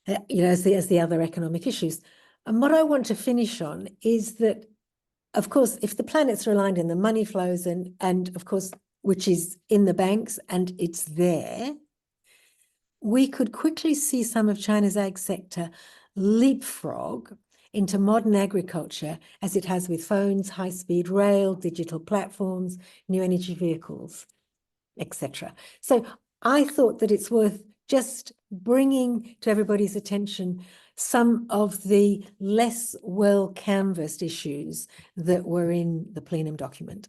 as the other economic issues. And what I want to finish on is that, of course, if the planets are aligned and the money flows and of course, which is in the banks and it's there, we could quickly see some of China's ag sector leapfrog into modern agriculture as it has with phones, high-speed rail, digital platforms, new energy vehicles, etc. So I thought that it's worth just bringing to everybody's attention some of the less well canvassed issues that were in the plenum document.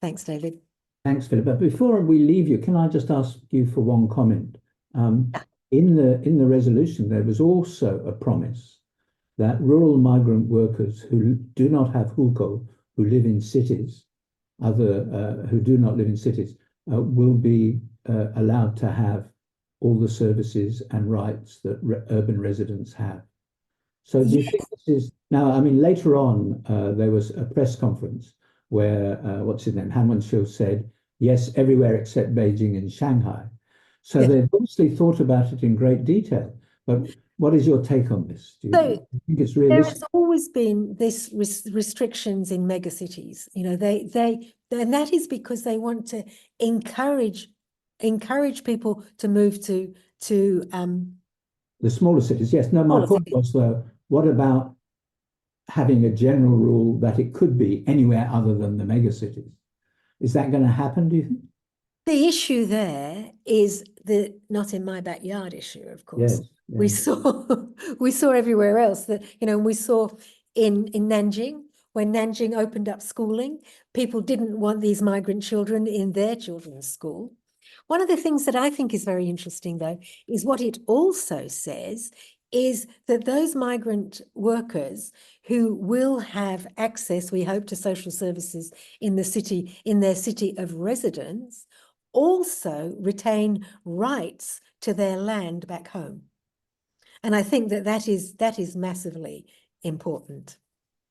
Thanks, David. Thanks, Philippa. Before we leave you, can I just ask you for one comment? In the resolution, there was also a promise that rural migrant workers who do not have hukou, who live in cities, who do not live in cities, will be allowed to have all the services and rights that urban residents have. So do you think this is, now, I mean, later on, there was a press conference where, what's his name, Han Wenxiu said, yes, everywhere except Beijing and Shanghai. So they've obviously thought about it in great detail. But what is your take on this? Do you think it's realistic? There has always been this restrictions in megacities. You know, and that is because they want to encourage people to move to the smaller cities. Yes. No, my point was though, what about having a general rule that it could be anywhere other than the megacities? Is that going to happen, do you think? The issue there is the not in my backyard issue, of course. Yes, yes. We saw everywhere else that, you know, we saw in Nanjing, when Nanjing opened up schooling, people didn't want these migrant children in their children's school. One of the things that I think is very interesting, though, is what it also says is that those migrant workers who will have access, we hope, to social services in the city, in their city of residence, also retain rights to their land back home. And I think that that is massively important.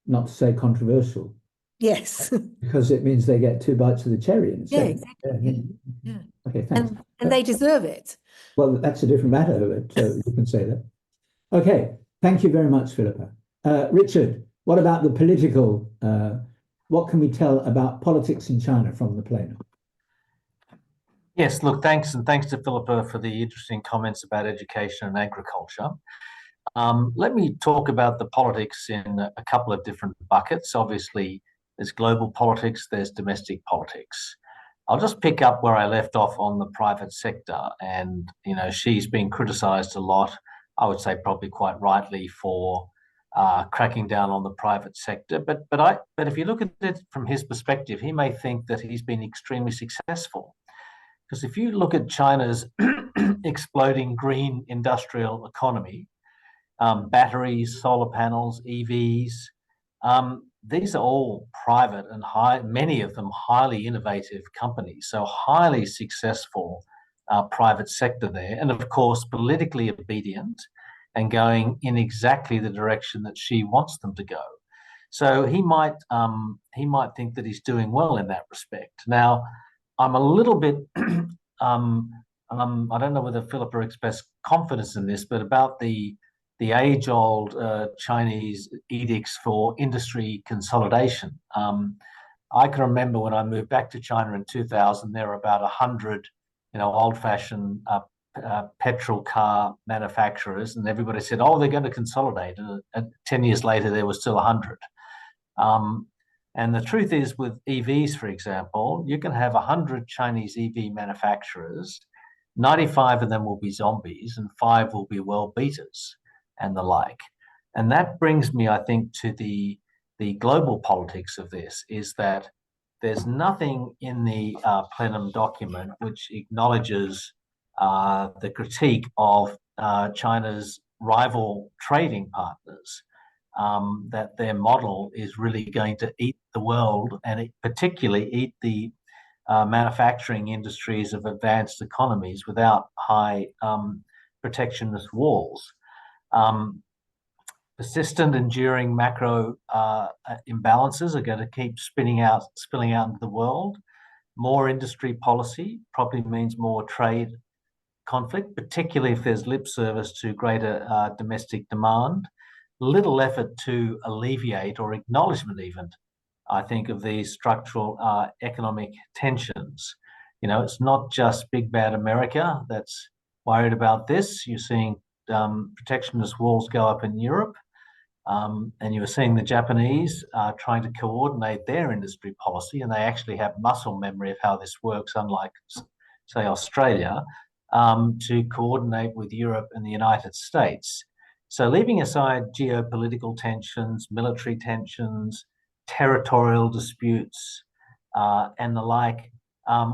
Not to say controversial. Yes. Because it means they get two bites of the cherry instead. Yeah, exactly. Yeah. Okay, thanks. And they deserve it. Well, that's a different matter, but you can say that. Okay, thank you very much, Philippa. Richard, what about the political, what can we tell about politics in China from the plenum? Yes, look, thanks, and thanks to Philippa for the interesting comments about education and agriculture. Let me talk about the politics in a couple of different buckets. Obviously, there's global politics, there's domestic politics. I'll just pick up where I left off on the private sector, and you know, she's been criticised a lot, I would say probably quite rightly, for cracking down on the private sector. But if you look at it from his perspective, he may think that he's been extremely successful. Because if you look at China's exploding green industrial economy, batteries, solar panels, EVs, these are all private and many of them highly innovative companies. So highly successful private sector there. And of course, politically obedient and going in exactly the direction that she wants them to go. So he might think that he's doing well in that respect. Now, I'm a little bit, I don't know whether Philippa expressed confidence in this, but about the age-old Chinese edicts for industry consolidation. I can remember when I moved back to China in 2000, there were about 100, old-fashioned petrol car manufacturers, and everybody said, "Oh, they're going to consolidate." And 10 years later, there was still 100. And the truth is, with EVs, for example, you can have 100 Chinese EV manufacturers, 95 of them will be zombies, and 5 will be world beaters and the like. And that brings me, I think, to the global politics of this, is that there's nothing in the Plenum document which acknowledges the critique of China's rival trading partners, that their model is really going to eat the world, and particularly eat the manufacturing industries of advanced economies without high protectionist walls. Persistent, enduring macro imbalances are going to keep spilling out into the world. More industry policy probably means more trade conflict, particularly if there's lip service to greater domestic demand. Little effort to alleviate or acknowledgement even, I think, of these structural economic tensions. It's not just big bad America that's worried about this. You're seeing protectionist walls go up in Europe, and you're seeing the Japanese trying to coordinate their industry policy, and they actually have muscle memory of how this works, unlike, say, Australia, to coordinate with Europe and the United States. So leaving aside geopolitical tensions, military tensions, territorial disputes, and the like,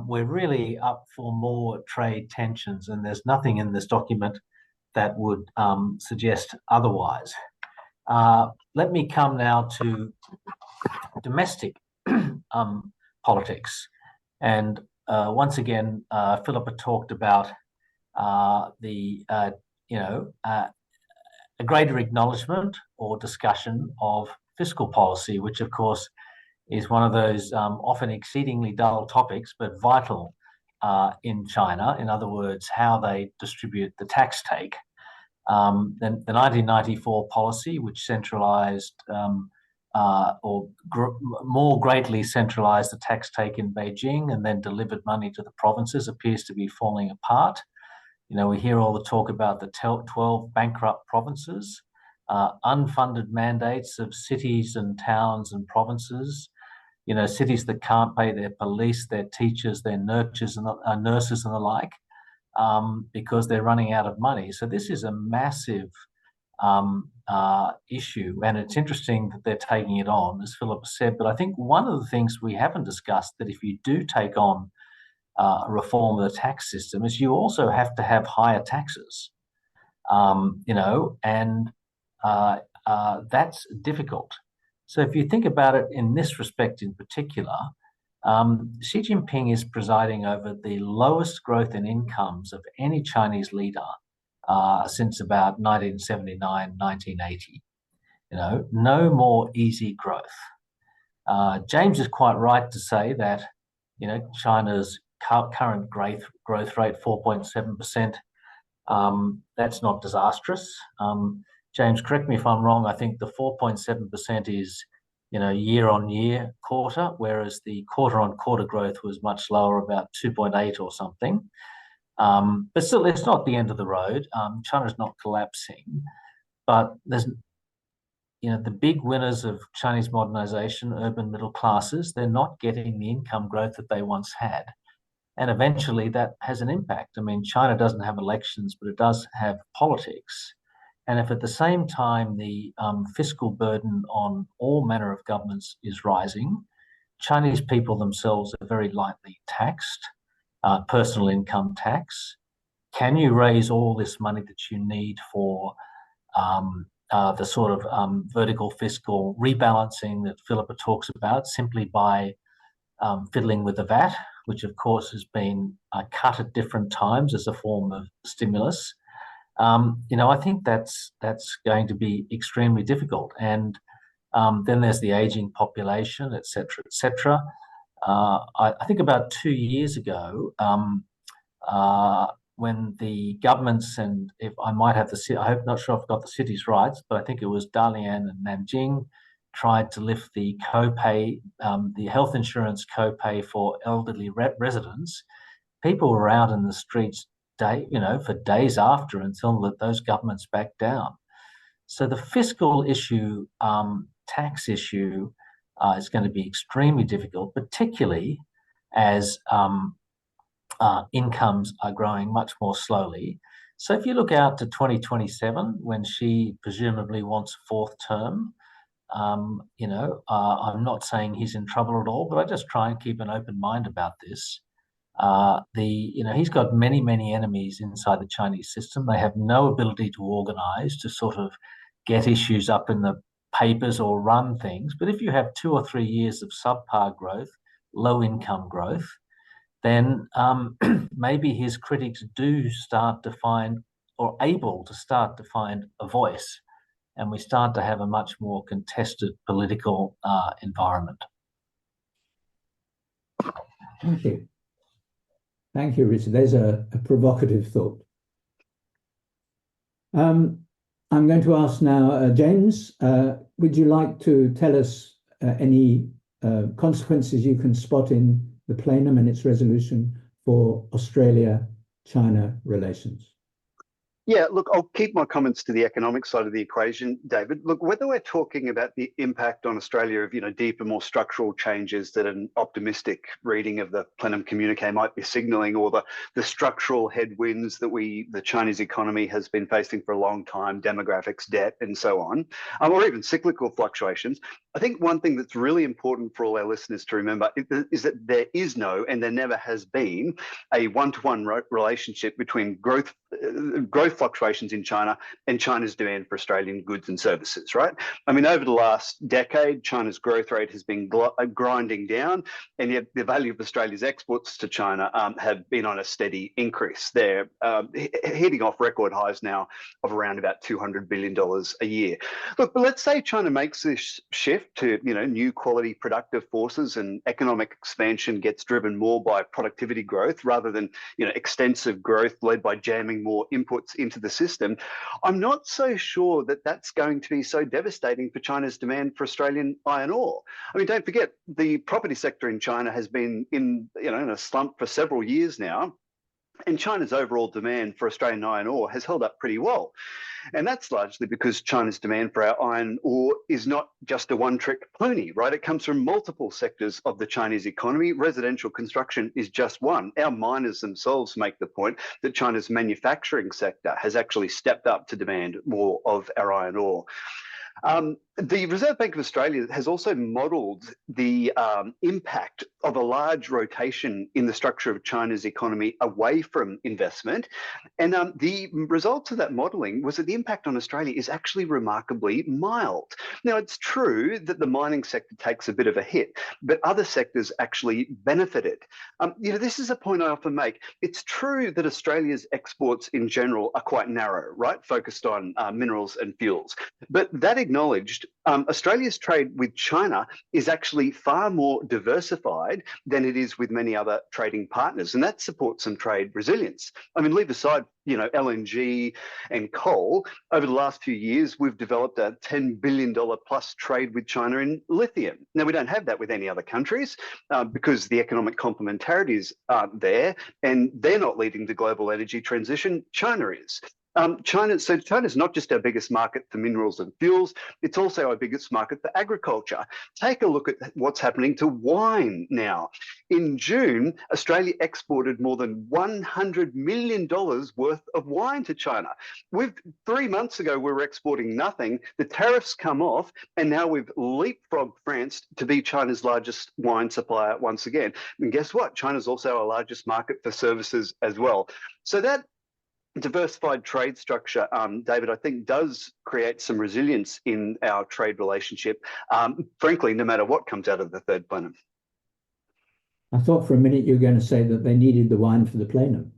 we're really up for more trade tensions, and there's nothing in this document that would suggest otherwise. Let me come now to domestic politics. And once again, Philippa talked about a greater acknowledgement or discussion of fiscal policy, which of course is one of those often exceedingly dull topics, but vital in China. In other words, how they distribute the tax take. The 1994 policy, which centralized more greatly centralized the tax take in Beijing and then delivered money to the provinces, appears to be falling apart. You know, we hear all the talk about the 12 bankrupt provinces, unfunded mandates of cities and towns and provinces, you know, cities that can't pay their police, their teachers, their nurses and the like, because they're running out of money. So this is a massive issue, and it's interesting that they're taking it on, as Philippa said. But I think one of the things we haven't discussed, that if you do take on a reform of the tax system, is you also have to have higher taxes, you know, and that's difficult. So if you think about it in this respect in particular, Xi Jinping is presiding over the lowest growth in incomes of any Chinese leader since about 1979, 1980. You know, no more easy growth. James is quite right to say that, you know, China's current growth rate, 4.7%, that's not disastrous. James, correct me if I'm wrong, I think the 4.7% is, you know, year-on-year quarter, whereas the quarter-on-quarter growth was much lower, about 2.8 or something. But still, it's not the end of the road. China's not collapsing, but there's, you know, the big winners of Chinese modernization, urban middle classes, they're not getting the income growth that they once had. And eventually that has an impact. I mean, China doesn't have elections, but it does have politics. And if at the same time the fiscal burden on all manner of governments is rising, Chinese people themselves are very lightly taxed, personal income tax. Can you raise all this money that you need for the sort of vertical fiscal rebalancing that Philippa talks about simply by fiddling with the VAT, which of course has been cut at different times as a form of stimulus? You know, I think that's going to be extremely difficult. And then there's the aging population, et cetera, et cetera. I think about 2 years ago, when the governments, and if I might have not sure if I've got the cities right, but I think it was Dalian and Nanjing, tried to lift the copay, the health insurance copay for elderly residents. People were out in the streets for days after, until those governments backed down. So the fiscal issue, tax issue, is going to be extremely difficult, particularly as incomes are growing much more slowly. So if you look out to 2027, when she presumably wants a fourth term, you know, I'm not saying he's in trouble at all, but I just try and keep an open mind about this. You know, he's got many, many enemies inside the Chinese system. They have no ability to organize, to sort of get issues up in the papers or run things. But if you have 2 or 3 years of subpar growth, low income growth, then maybe his critics do start to find, or able to start to find, a voice, and we start to have a much more contested political environment. Thank you. Thank you, Richard. There's a provocative thought. I'm going to ask now, James, would you like to tell us any consequences you can spot in the Plenum and its resolution for Australia-China relations? Yeah, look, I'll keep my comments to the economic side of the equation, David. Look, whether we're talking about the impact on Australia of, deeper, more structural changes that an optimistic reading of the Plenum communique might be signalling, or the structural headwinds that the Chinese economy has been facing for a long time, demographics, debt, and so on, or even cyclical fluctuations, I think one thing that's really important for all our listeners to remember is that there is no, and there never has been, a one-to-one relationship between growth fluctuations in China and China's demand for Australian goods and services, right? I mean, over the last decade, China's growth rate has been grinding down, and yet the value of Australia's exports to China have been on a steady increase. They're hitting off record highs now of around about $200 billion a year. Look, but let's say China makes this shift to, new quality productive forces, and economic expansion gets driven more by productivity growth rather than, extensive growth led by jamming more inputs into the system. I'm not so sure that that's going to be so devastating for China's demand for Australian iron ore. I mean, don't forget, the property sector in China has been in a slump for several years now, and China's overall demand for Australian iron ore has held up pretty well. And that's largely because China's demand for our iron ore is not just a one-trick pony, right? It comes from multiple sectors of the Chinese economy. Residential construction is just one. Our miners themselves make the point that China's manufacturing sector has actually stepped up to demand more of our iron ore. The Reserve Bank of Australia has also modelled the impact of a large rotation in the structure of China's economy away from investment. And the results of that modelling was that the impact on Australia is actually remarkably mild. Now, it's true that the mining sector takes a bit of a hit, but other sectors actually benefited. This is a point I often make. It's true that Australia's exports in general are quite narrow, right? Focused on minerals and fuels. But that acknowledged, Australia's trade with China is actually far more diversified than it is with many other trading partners, and that supports some trade resilience. I mean, leave aside, LNG and coal. Over the last few years, we've developed a $10 billion plus trade with China in lithium. Now, we don't have that with any other countries because the economic complementarities aren't there, and they're not leading the global energy transition. China is. China's not just our biggest market for minerals and fuels, it's also our biggest market for agriculture. Take a look at what's happening to wine now. In June, Australia exported more than $100 million worth of wine to China. 3 months ago, we were exporting nothing. The tariffs come off, and now we've leapfrogged France to be China's largest wine supplier once again. And guess what? China's also our largest market for services as well. So that diversified trade structure, David, I think does create some resilience in our trade relationship, frankly, no matter what comes out of the third plenum. I thought for a minute you were going to say that they needed the wine for the plenum.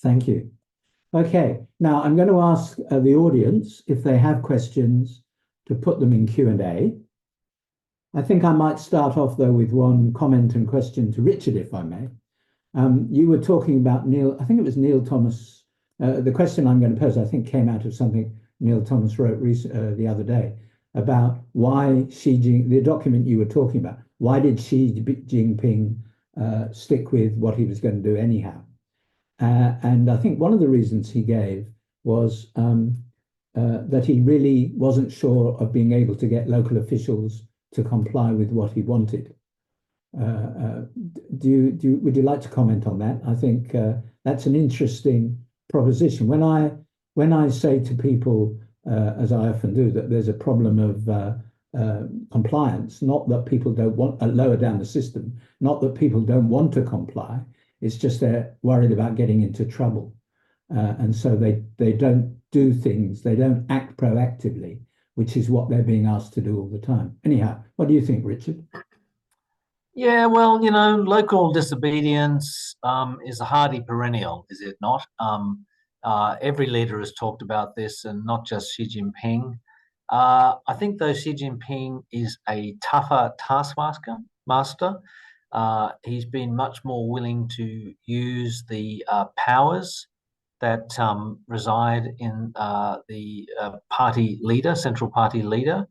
Thank you. Okay, now I'm going to ask the audience if they have questions to put them in Q&A. I think I might start off, though, with one comment and question to Richard, if I may. You were talking about Neil, I think it was Neil Thomas. The question I'm going to pose, I think, came out of something Neil Thomas wrote the other day about why the document you were talking about, why did Xi Jinping stick with what he was going to do anyhow? And I think one of the reasons he gave was that he really wasn't sure of being able to get local officials to comply with what he wanted. Would you like to comment on that? I think that's an interesting proposition. When I say to people, as I often do, that there's a problem of compliance, not that people don't want lower down the system, not that people don't want to comply. It's just they're worried about getting into trouble, and so they don't do things. They don't act proactively, which is what they're being asked to do all the time. Anyhow, what do you think, Richard? Yeah, well, local disobedience is a hardy perennial, is it not? Every leader has talked about this, and not just Xi Jinping. I think, though, Xi Jinping is a tougher taskmaster. He's been much more willing to use the powers that reside in the party leader, central party leader.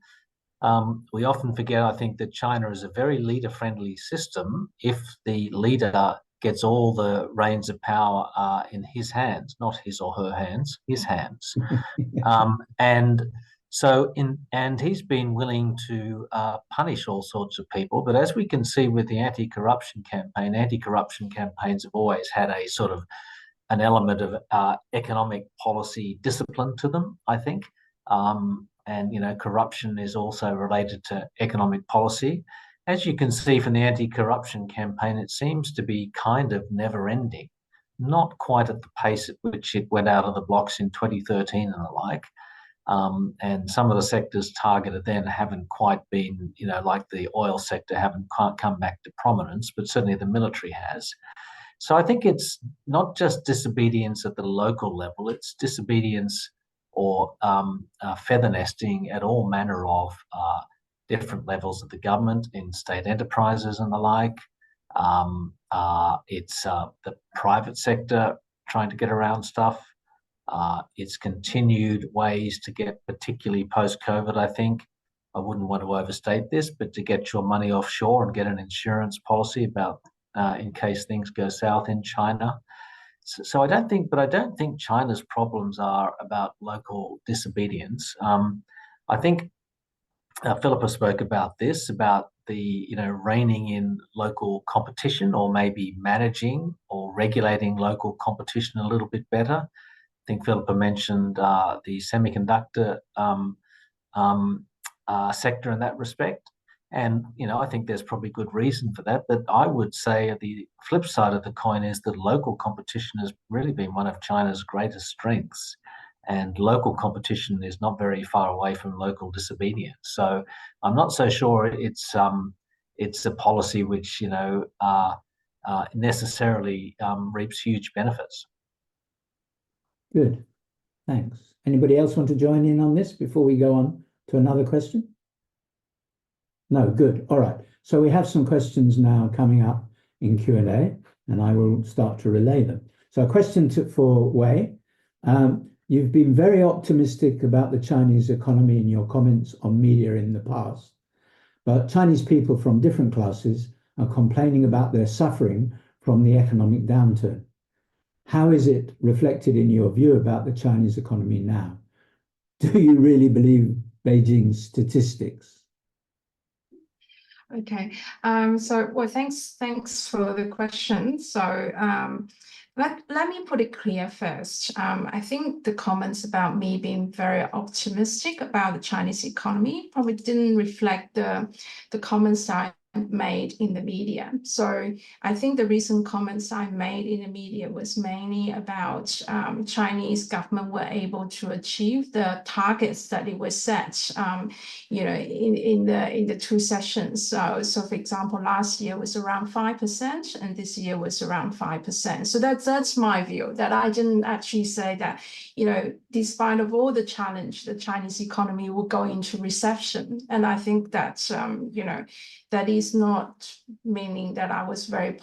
We often forget, I think, that China is a very leader-friendly system if the leader gets all the reins of power in his hands, not his or her hands, his hands. And he's been willing to punish all sorts of people. But as we can see with the anti-corruption campaigns have always had a sort of an element of economic policy discipline to them, I think. And, you know, corruption is also related to economic policy. As you can see from the anti-corruption campaign, it seems to be kind of never-ending, not quite at the pace at which it went out of the blocks in 2013 and the like. And some of the sectors targeted then haven't quite been, you know, like the oil sector haven't quite come back to prominence, but certainly the military has. So I think it's not just disobedience at the local level, it's disobedience or feather nesting at all manner of different levels of the government, in state enterprises and the like. It's the private sector trying to get around stuff. It's continued ways to get, particularly post-COVID, I think, I wouldn't want to overstate this, but to get your money offshore and get an insurance policy about in case things go south in China. So I don't think China's problems are about local disobedience. I think Philippa spoke about this, about the, you know, reining in local competition, or maybe managing or regulating local competition a little bit better. I think Philippa mentioned the semiconductor sector in that respect. And, you know, I think there's probably good reason for that. But I would say the flip side of the coin is that local competition has really been one of China's greatest strengths. And local competition is not very far away from local disobedience. So I'm not so sure it's a policy which, you know, necessarily reaps huge benefits. Good, thanks. Anybody else want to join in on this before we go on to another question? No, good. All right. So we have some questions now coming up in Q&A, and I will start to relay them. So a question for Wei. You've been very optimistic about the Chinese economy in your comments on media in the past, but Chinese people from different classes are complaining about their suffering from the economic downturn. How is it reflected in your view about the Chinese economy now? Do you really believe Beijing's statistics? Okay, well, thanks for the question. So let me put it clear first. I think the comments about me being very optimistic about the Chinese economy probably didn't reflect the comments I made in the media. So I think the recent comments I made in the media was mainly about Chinese government were able to achieve the targets that it was set, you know, in the two sessions. So for example, last year was around 5%, and this year was around 5%. So that's my view, that I didn't actually say that, you know, despite of all the challenge, the Chinese economy will go into recession. And I think that, you know, that is not meaning that I was very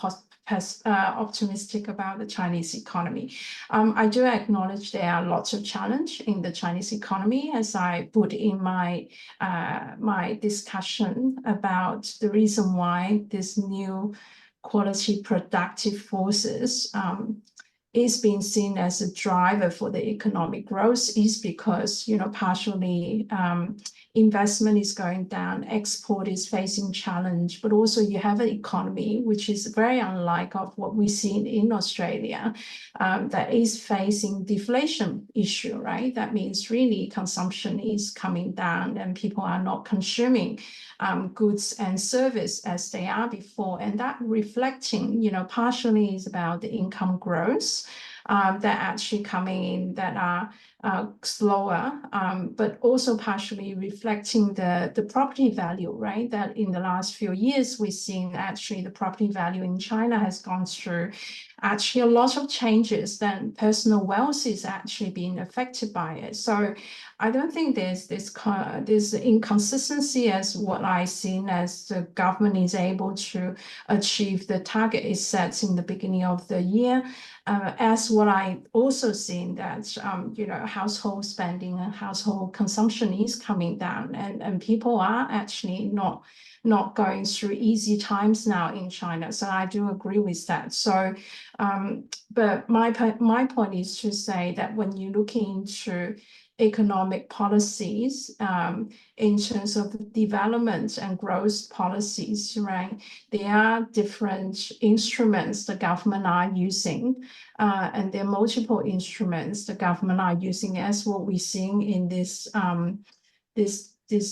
optimistic about the Chinese economy. I do acknowledge there are lots of challenge in the Chinese economy, as I put in my my discussion about the reason why this new quality productive forces is being seen as a driver for the economic growth, is because, you know, partially investment is going down, export is facing challenge, but also you have an economy which is very unlike of what we've seen in Australia, that is facing deflation issue, right? That means really consumption is coming down and people are not consuming goods and service as they are before. And that reflecting, you know, partially is about the income growth that actually coming in that are slower, but also partially reflecting the property value, right? That in the last few years, we've seen actually the property value in China has gone through actually a lot of changes, then personal wealth is actually being affected by it. So I don't think there's this inconsistency as what I've seen as the government is able to achieve the target it sets in the beginning of the year. As what I also seen that household spending and household consumption is coming down, and people are actually not going through easy times now in China. So I do agree with that. So, but my point is to say that when you look into economic policies in terms of development and growth policies, right? There are different instruments the government are using, and there are multiple instruments the government are using, as what we're seeing in these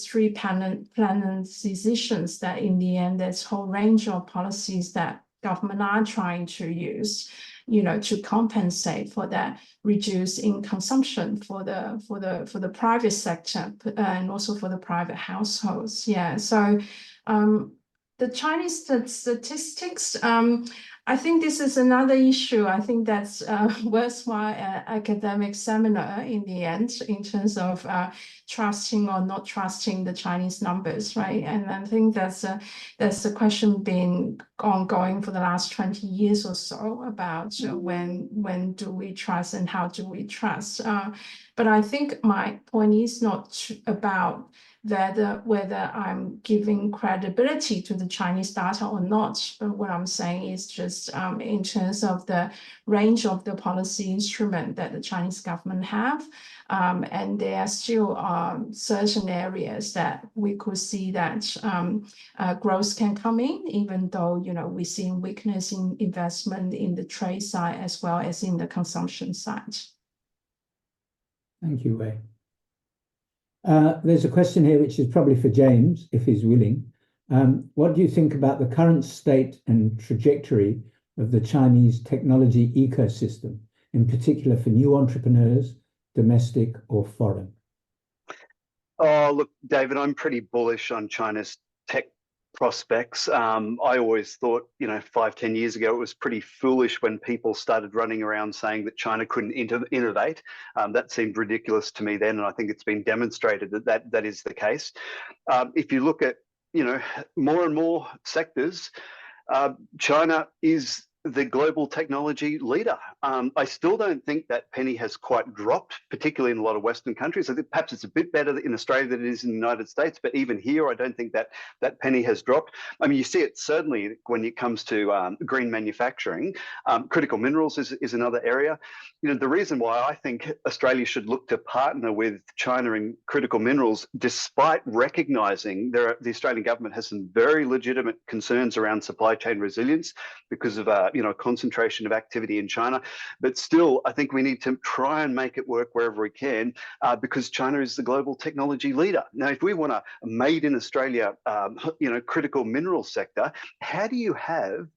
three plenum decisions, that in the end, there's a whole range of policies that government are trying to use, to compensate for that reduce in consumption for the private sector and also for the private households. Yeah, so the Chinese statistics, I think this is another issue. I think that's worthwhile academic seminar in the end in terms of trusting or not trusting the Chinese numbers, right? And I think that's a question been ongoing for the last 20 years or so about when do we trust and how do we trust. But I think my point is not about whether I'm giving credibility to the Chinese data or not. But what I'm saying is just in terms of the range of the policy instrument that the Chinese government have, and there are still certain areas that we could see that growth can come in, even though we're seeing weakness in investment in the trade side as well as in the consumption side. Thank you, Wei. There's a question here which is probably for James, if he's willing. What do you think about the current state and trajectory of the Chinese technology ecosystem, in particular for new entrepreneurs, domestic or foreign? Oh, look, David, I'm pretty bullish on China's tech prospects. I always thought, 5-10 years ago, it was pretty foolish when people started running around saying that China couldn't innovate. That seemed ridiculous to me then, and I think it's been demonstrated that is the case. If you look at, more and more sectors, China is the global technology leader. I still don't think that penny has quite dropped, particularly in a lot of Western countries. I think perhaps it's a bit better in Australia than it is in the United States, but even here, I don't think that penny has dropped. I mean, you see it certainly when it comes to green manufacturing. Critical minerals is another area. The reason why I think Australia should look to partner with China in critical minerals, despite recognizing the Australian government has some very legitimate concerns around supply chain resilience because of concentration of activity in China. But still, I think we need to try and make it work wherever we can, because China is the global technology leader. Now, if we want a made in Australia, critical mineral sector, how do you have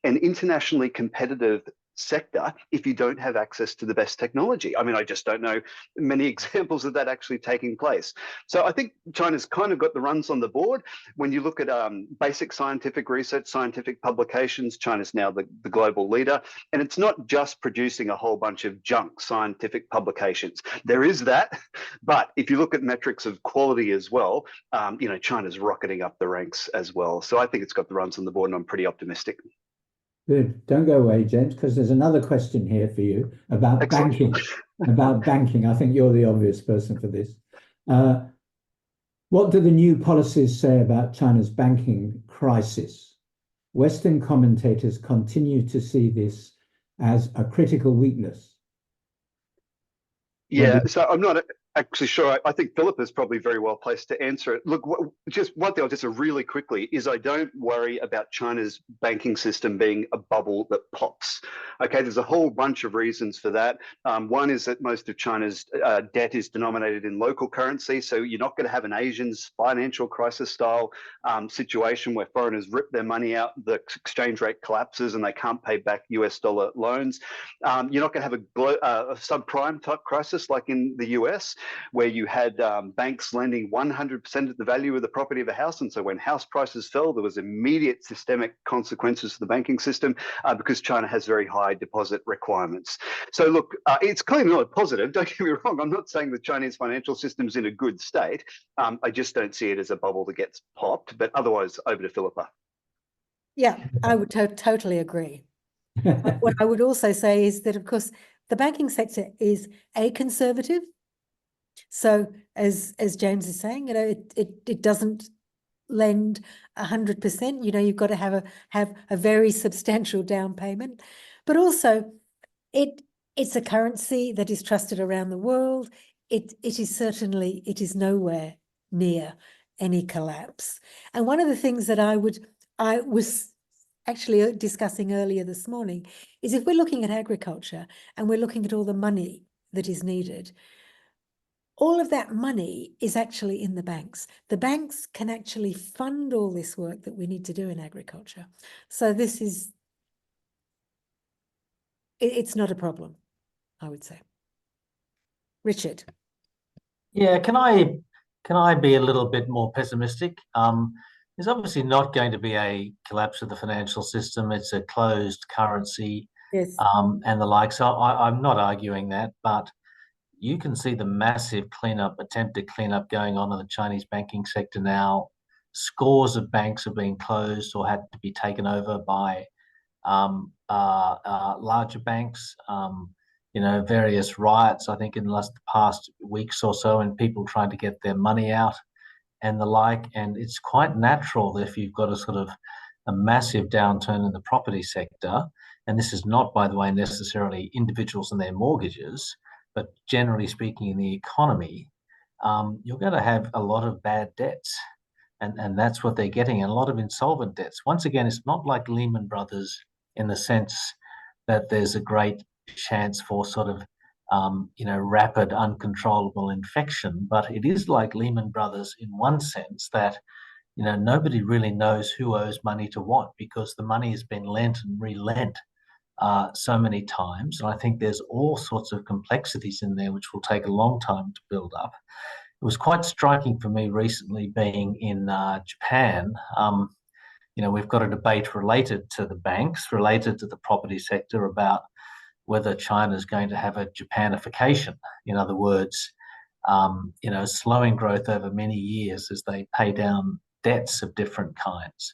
an internationally competitive sector if you don't have access to the best technology? I mean, I just don't know many examples of that actually taking place. So I think China's kind of got the runs on the board. When you look at basic scientific research, scientific publications, China's now the global leader. And it's not just producing a whole bunch of junk scientific publications. There is that. But if you look at metrics of quality as well, China's rocketing up the ranks as well. So I think it's got the runs on the board, and I'm pretty optimistic. Good. Don't go away, James, because there's another question here for you about banking. About banking. I think you're the obvious person for this. What do the new policies say about China's banking crisis? Western commentators continue to see this as a critical weakness. Yeah, so I'm not actually sure. I think Philippa is probably very well placed to answer it. Look, just one thing I'll just say really quickly is I don't worry about China's banking system being a bubble that pops. Okay, there's a whole bunch of reasons for that. One is that most of China's debt is denominated in local currency, so you're not going to have an Asian's financial crisis style situation where foreigners rip their money out, the exchange rate collapses, and they can't pay back US dollar loans. You're not going to have a subprime type crisis like in the US. where you had banks lending 100% of the value of the property of a house. And so when house prices fell, there was immediate systemic consequences to the banking system because China has very high deposit requirements. So look, it's clearly not positive. Don't get me wrong. I'm not saying the Chinese financial system is in a good state. I just don't see it as a bubble that gets popped. But otherwise, over to Philippa. Yeah, I would totally agree. What I would also say is that, of course, the banking sector is conservative. So as James is saying, you know, it doesn't lend 100%. You know, you've got to have a very substantial down payment, but also it's a currency that is trusted around the world. It is nowhere near any collapse. And one of the things that I was actually discussing earlier this morning is if we're looking at agriculture and we're looking at all the money that is needed, all of that money is actually in the banks. The banks can actually fund all this work that we need to do in agriculture. So it's not a problem, I would say. Richard. Yeah, can I be a little bit more pessimistic? There's obviously not going to be a collapse of the financial system. It's a closed currency, Yes. and the like. So I'm not arguing that, but you can see the massive attempted cleanup going on in the Chinese banking sector now. Scores of banks have been closed or had to be taken over by larger banks. You know, various riots, I think, in the past weeks or so, and people trying to get their money out and the like. And it's quite natural that if you've got a massive downturn in the property sector, and this is not, by the way, necessarily individuals and their mortgages, but generally speaking in the economy, you're going to have a lot of bad debts. And that's what they're getting, and a lot of insolvent debts. Once again, it's not like Lehman Brothers in the sense that there's a great chance for sort of, rapid, uncontrollable infection. But it is like Lehman Brothers in one sense that, you know, nobody really knows who owes money to what because the money has been lent and relent so many times. And I think there's all sorts of complexities in there which will take a long time to build up. It was quite striking for me recently being in Japan. We've got a debate related to the banks, related to the property sector about whether China is going to have a Japanification. In other words, slowing growth over many years as they pay down debts of different kinds.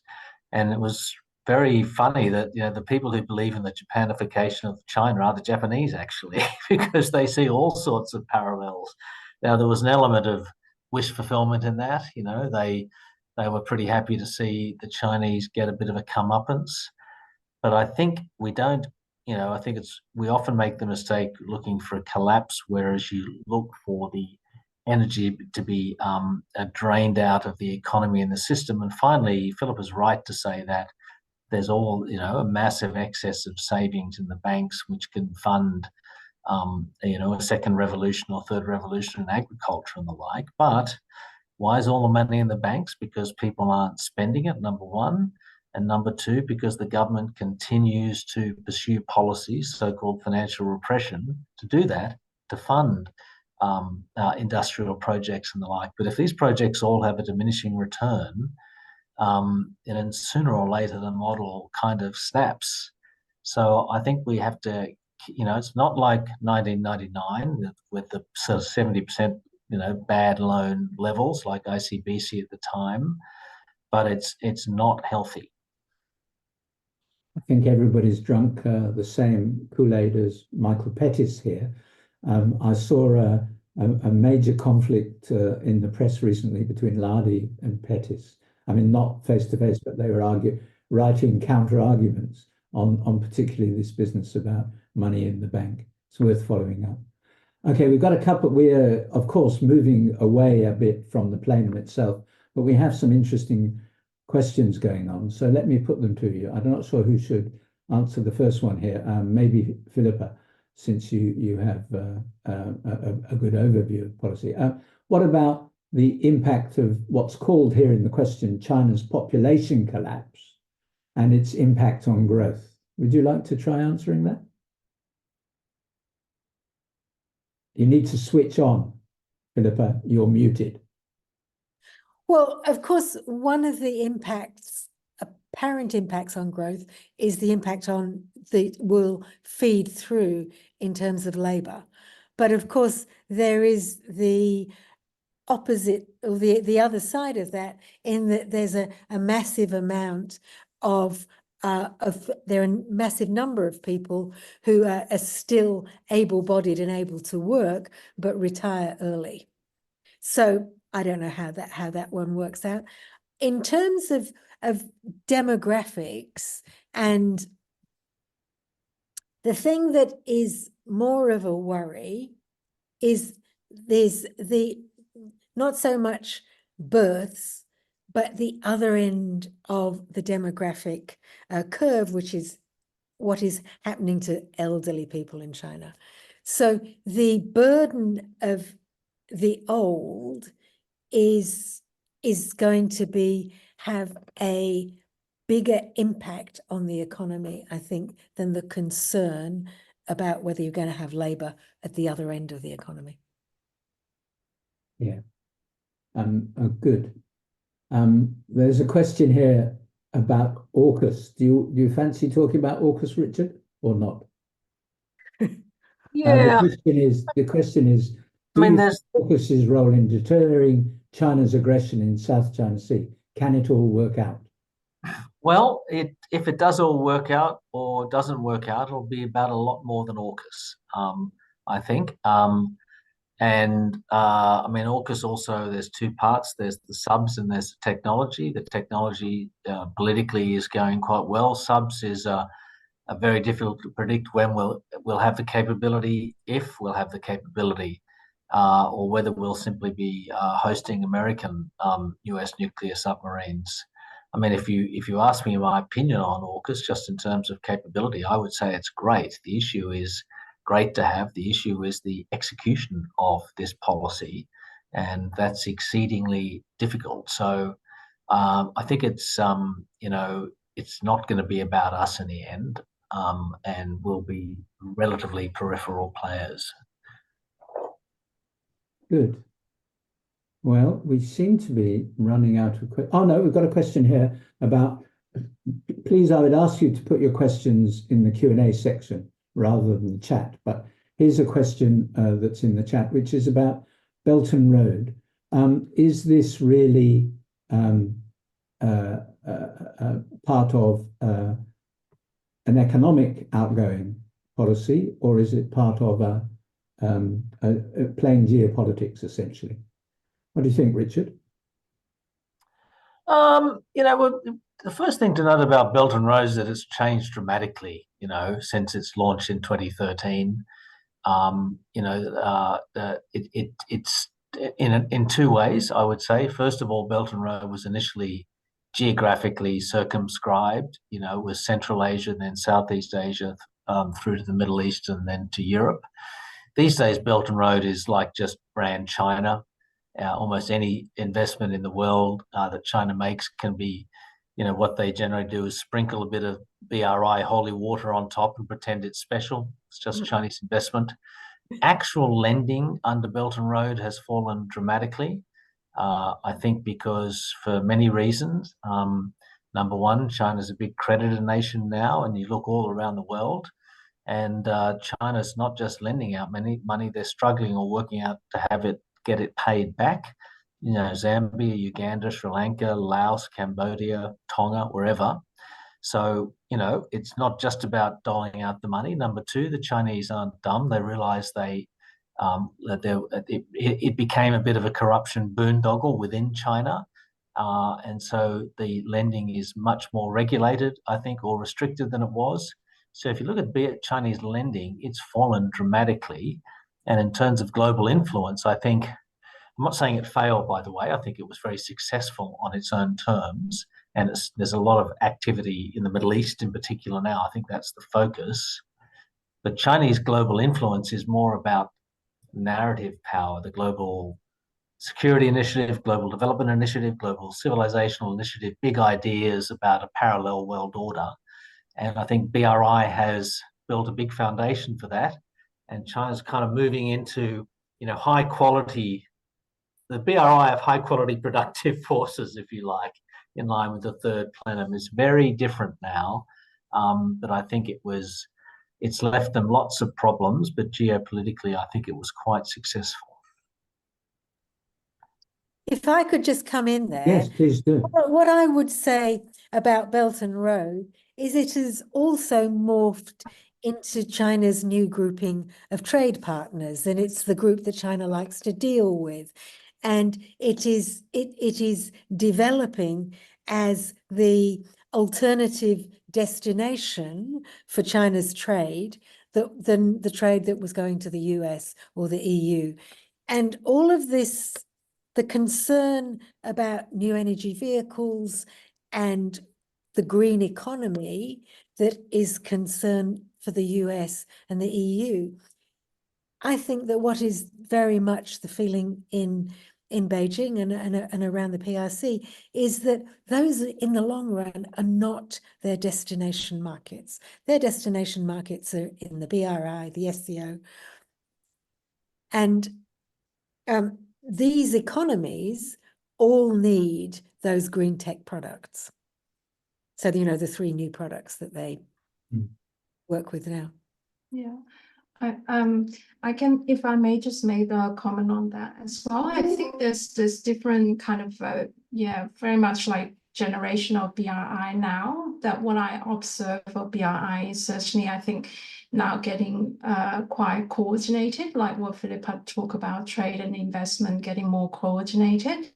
And it was very funny that, you know, the people who believe in the Japanification of China are the Japanese, actually, because they see all sorts of parallels. Now, there was an element of wish fulfillment in that. You know, they were pretty happy to see the Chinese get a bit of a comeuppance. But I think we don't, I think we often make the mistake looking for a collapse, whereas you look for the energy to be drained out of the economy and the system. And finally, Philippa is right to say that there's a massive excess of savings in the banks, which can fund a second revolution or third revolution in agriculture and the like. But why is all the money in the banks? Because people aren't spending it, number one. And number two, because the government continues to pursue policies, so-called financial repression, to do that, to fund industrial projects and the like. But if these projects all have a diminishing return, then sooner or later the model kind of snaps. So I think we have to, it's not like 1999 with the sort of 70%, bad loan levels like ICBC at the time, but it's not healthy. I think everybody's drunk the same Kool-Aid as Michael Pettis here. I saw a major conflict in the press recently between Lardy and Pettis. I mean, not face-to-face, but they were writing counter-arguments on particularly this business about money in the bank. It's worth following up. Okay, we've got a couple. We're, of course, moving away a bit from the plenum itself, but we have some interesting questions going on. So let me put them to you. I'm not sure who should answer the first one here. Maybe Philippa, since you have a good overview of policy. What about the impact of what's called here in the question, China's population collapse and its impact on growth? Would you like to try answering that? You need to switch on. Philippa, you're muted. Well, of course, one of the impacts, apparent impacts on growth, is the impact on will feed through in terms of labour. But of course, there is the opposite, or the other side of that, in that there's a massive amount of there are a massive number of people who are still able-bodied and able to work, but retire early. So I don't know how that one works out. In terms of demographics, and the thing that is more of a worry is there's not so much births, but the other end of the demographic curve, which is what is happening to elderly people in China. So the burden of the old is going to have a bigger impact on the economy, I think, than the concern about whether you're going to have labour at the other end of the economy. Yeah. Good. There's a question here about AUKUS. Do you fancy talking about AUKUS, Richard, or not? Yeah. The question is, I mean, there's AUKUS's role in deterring China's aggression in South China Sea. Can it all work out? Well, if it does all work out or doesn't work out, it'll be about a lot more than AUKUS, I think. I mean, AUKUS also, there's two parts. There's the subs and there's the technology. The technology politically is going quite well. Subs is very difficult to predict when we'll have the capability, if we'll have the capability, or whether we'll simply be hosting American US nuclear submarines. I mean, if you ask me my opinion on AUKUS, just in terms of capability, I would say it's great. The issue is great to have. The issue is the execution of this policy, and that's exceedingly difficult. So I think it's it's not going to be about us in the end, and we'll be relatively peripheral players. Good. Well, we seem to be running out of questions. Oh, no, we've got a question here about, please, I would ask you to put your questions in the Q&A section rather than the chat. But here's a question that's in the chat, which is about Belt and Road. Is this really part of an economic outgoing policy, or is it part of playing geopolitics, essentially? What do you think, Richard? Well, the first thing to note about Belt and Road is that it's changed dramatically, since its launch in 2013. It's in two ways, I would say. First of all, Belt and Road was initially geographically circumscribed, with Central Asia, then Southeast Asia, through to the Middle East, and then to Europe. These days, Belt and Road is like just brand China. Almost any investment in the world that China makes can be, what they generally do is sprinkle a bit of BRI holy water on top and pretend it's special. It's just Chinese investment. Actual lending under Belt and Road has fallen dramatically, I think, because for many reasons. Number one, China's a big creditor nation now, and you look all around the world, and China's not just lending out money, they're struggling or working out to get it paid back. Zambia, Uganda, Sri Lanka, Laos, Cambodia, Tonga, wherever. So, it's not just about doling out the money. Number two, the Chinese aren't dumb. They realize it became a bit of a corruption boondoggle within China. And so the lending is much more regulated, I think, or restricted than it was. So if you look at Chinese lending, it's fallen dramatically. And in terms of global influence, I think, I'm not saying it failed, by the way. I think it was very successful on its own terms. And there's a lot of activity in the Middle East in particular now. I think that's the focus. But Chinese global influence is more about narrative power, the global security initiative, global development initiative, global civilizational initiative, big ideas about a parallel world order. And I think BRI has built a big foundation for that. And China's kind of moving into, high quality the BRI of high quality productive forces, if you like, in line with the third plenum, is very different now. But I think it's left them lots of problems, but geopolitically, I think it was quite successful. If I could just come in there. Yes, please do. What I would say about Belt and Road is it has also morphed into China's new grouping of trade partners, and it's the group that China likes to deal with. And it is developing as the alternative destination for China's trade, than the trade that was going to the US or the EU. And all of this, the concern about new energy vehicles and the green economy that is concern for the US and the EU. I think that what is very much the feeling in Beijing and around the PRC is that those in the long run are not their destination markets. Their destination markets are in the BRI, the SCO. And these economies all need those green tech products. So, you know, the 3 new products that they work with now. Yeah. I can, if I may just make a comment on that as well. I think there's this different kind of, very much like generational BRI now, that what I observe of BRI is certainly, I think, now getting quite coordinated, like what Philippa talked about, trade and investment getting more coordinated.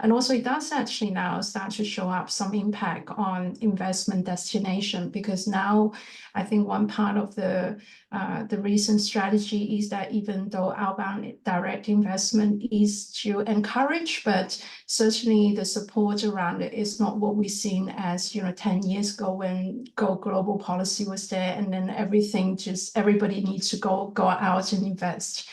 And also it does actually now start to show up some impact on investment destination, because now I think one part of the recent strategy is that even though outbound direct investment is to encourage, but certainly the support around it is not what we've seen as, 10 years ago when Go Global policy was there, and then everybody needs to go out and invest.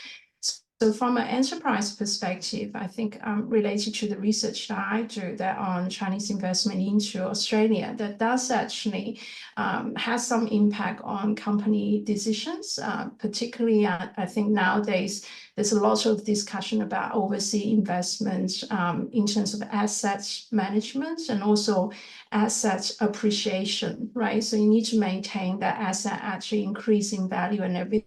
So from an enterprise perspective, I think related to the research that I do that on Chinese investment into Australia, that does actually has some impact on company decisions. Particularly, I think nowadays there's a lot of discussion about overseas investments in terms of assets management and also asset appreciation, right? So you need to maintain that asset actually increase in value and everything.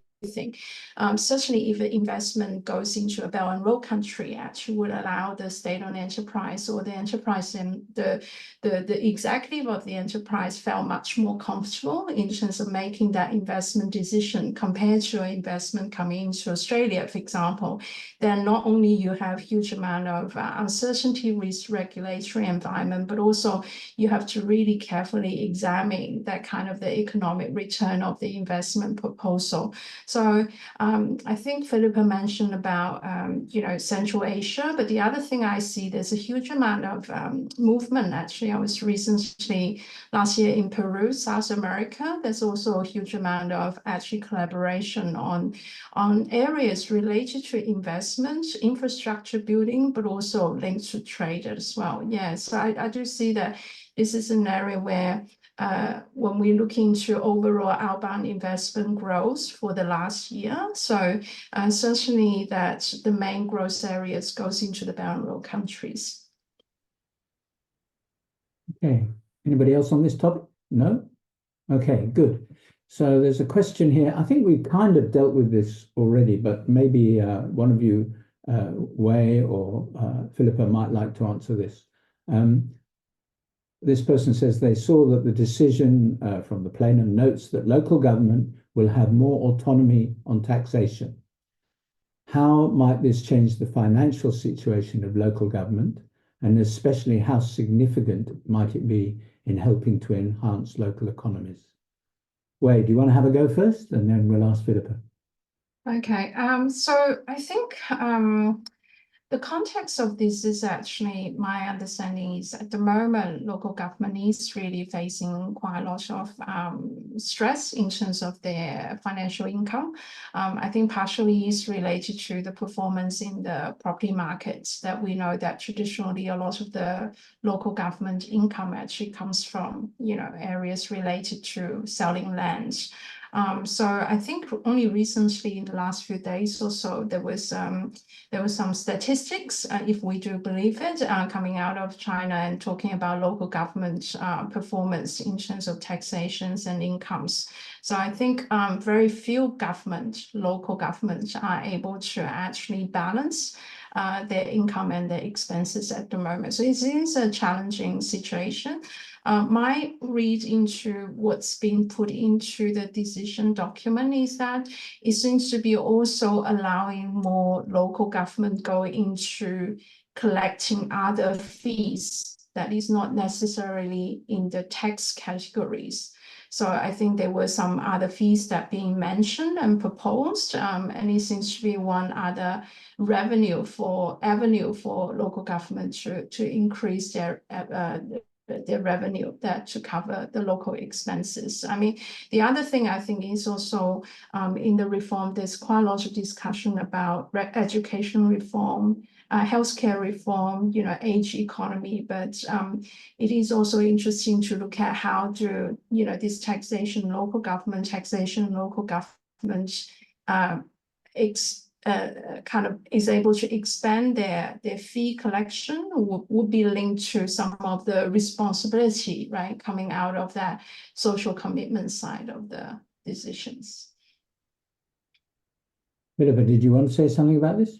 Certainly, if an investment goes into a Belt and Road country, actually would allow the state-owned enterprise or the enterprise and the executive of the enterprise felt much more comfortable in terms of making that investment decision compared to an investment coming into Australia, for example. Then not only you have huge amount of uncertainty with regulatory environment, but also you have to really carefully examine that kind of the economic return of the investment proposal. So I think Philippa mentioned about, Central Asia, but the other thing I see, there's a huge amount of movement. Actually, I was recently last year in Peru, South America. There's also a huge amount of actually collaboration on areas related to investment, infrastructure building, but also linked to trade as well. Yeah, so I do see that this is an area where when we look into overall outbound investment growth for the last year. So certainly that the main growth areas goes into the Belt and Road countries. Okay, anybody else on this topic? No? Okay, good. So there's a question here. I think we've kind of dealt with this already, but maybe one of you, Wei or Philippa, might like to answer this. This person says they saw that the decision from the Plenum notes that local government will have more autonomy on taxation. How might this change the financial situation of local government, and especially how significant might it be in helping to enhance local economies? Wei, do you want to have a go first, and then we'll ask Philippa? Okay, so I think the context of this is actually, my understanding is at the moment, local government is really facing quite a lot of stress in terms of their financial income. I think partially is related to the performance in the property markets, that we know that traditionally a lot of the local government income actually comes from, areas related to selling lands. So I think only recently in the last few days or so, there was some statistics, if we do believe it, coming out of China and talking about local government performance in terms of taxations and incomes. So I think very few local governments are able to actually balance their income and their expenses at the moment. So it is a challenging situation. My read into what's been put into the decision document is that it seems to be also allowing more local government go into collecting other fees that is not necessarily in the tax categories. So I think there were some other fees that being mentioned and proposed, and it seems to be one other avenue for local government to increase their revenue to cover the local expenses. I mean, the other thing I think is also in the reform, there's quite a lot of discussion about education reform, healthcare reform, age economy, but it is also interesting to look at how do, this taxation, local government kind of is able to expand their fee collection would be linked to some of the responsibility, right, coming out of that social commitment side of the decisions. Philippa, did you want to say something about this?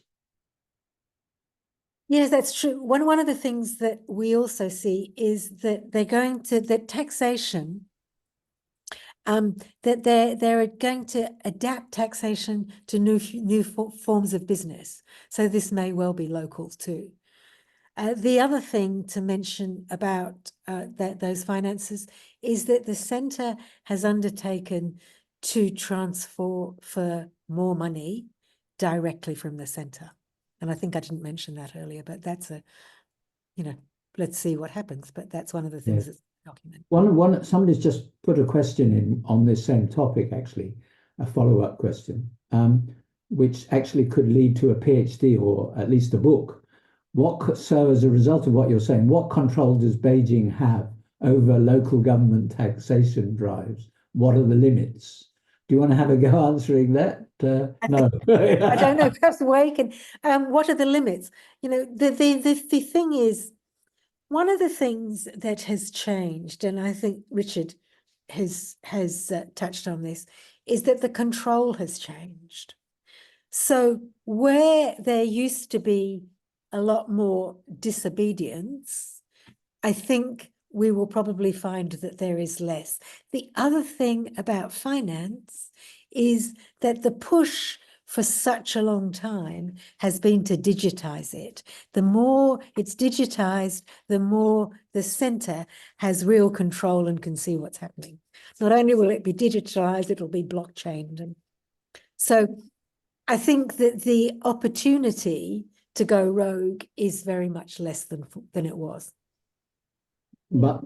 Yes, that's true. One of the things that we also see is that that taxation, that they're going to adapt taxation to new forms of business. So this may well be local too. The other thing to mention about those finances is that the centre has undertaken to transfer for more money directly from the centre. And I think I didn't mention that earlier, but that's let's see what happens. But that's one of the things that's documented. Somebody's just put a question in on this same topic, actually, a follow-up question, which actually could lead to a PhD or at least a book. So as a result of what you're saying, what control does Beijing have over local government taxation drives? What are the limits? Do you want to have a go answering that? No. I don't know, perhaps Wei can. What are the limits? The thing is, one of the things that has changed, and I think Richard has touched on this, is that the control has changed. So where there used to be a lot more disobedience, I think we will probably find that there is less. The other thing about finance is that the push for such a long time has been to digitize it. The more it's digitized, the more the centre has real control and can see what's happening. Not only will it be digitized, it'll be blockchained. And so I think that the opportunity to go rogue is very much less than it was. But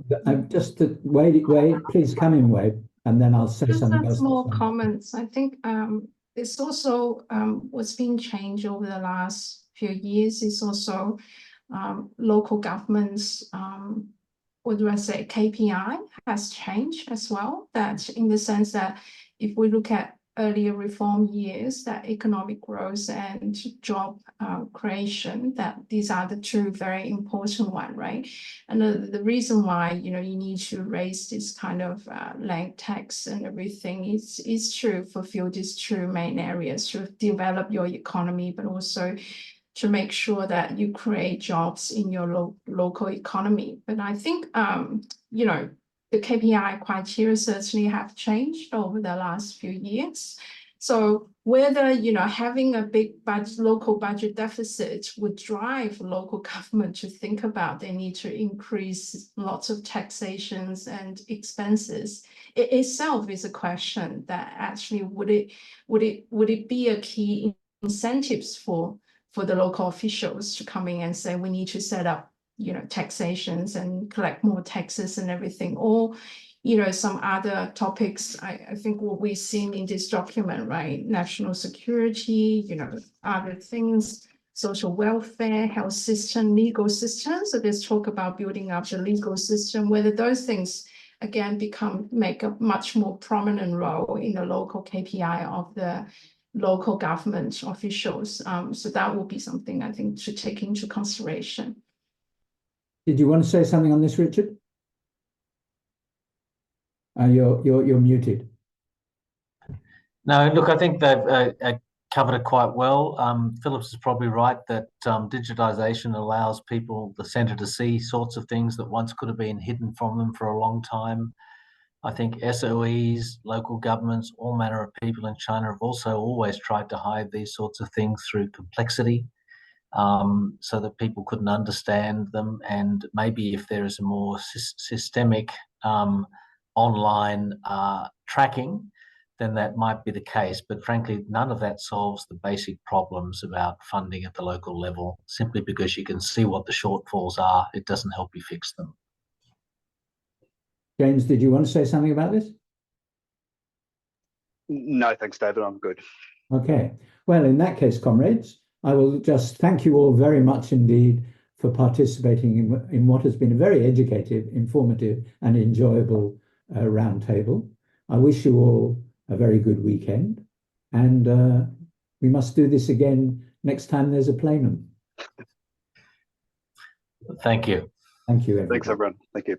just to Wei, please come in, Wei, and then I'll say something else. More comments. I think it's also what's been changed over the last few years is also local governments, what do I say, KPI has changed as well. That in the sense that if we look at earlier reform years, that economic growth and job creation, that these are the two very important ones, right? And the reason why, you need to raise this kind of land tax and everything is to fulfill these two main areas, to develop your economy, but also to make sure that you create jobs in your local economy. But I think, the KPI criteria certainly have changed over the last few years. So whether, having a big local budget deficit would drive local government to think about they need to increase lots of taxations and expenses, it itself is a question that actually would it be a key incentives for the local officials to come in and say we need to set up taxations and collect more taxes and everything, or some other topics. I think what we've seen in this document, right, national security, other things, social welfare, health system, legal system. So there's talk about building up the legal system, whether those things again make a much more prominent role in the local KPI of the local government officials. So that will be something I think to take into consideration. Did you want to say something on this, Richard? You're muted. No, look, I think they've covered it quite well. Phillips is probably right that digitisation allows people, the centre, to see sorts of things that once could have been hidden from them for a long time. I think SOEs, local governments, all manner of people in China have also always tried to hide these sorts of things through complexity, so that people couldn't understand them. And maybe if there is a more systemic online tracking, then that might be the case. But frankly, none of that solves the basic problems about funding at the local level. Simply because you can see what the shortfalls are, it doesn't help you fix them. James, did you want to say something about this? No, thanks, David. I'm good. Okay. Well, in that case, comrades, I will just thank you all very much indeed for participating in what has been a very educative, informative, and enjoyable roundtable. I wish you all a very good weekend, and we must do this again next time there's a plenum. Thank you. Thank you, everybody. Thanks, everyone. Thank you.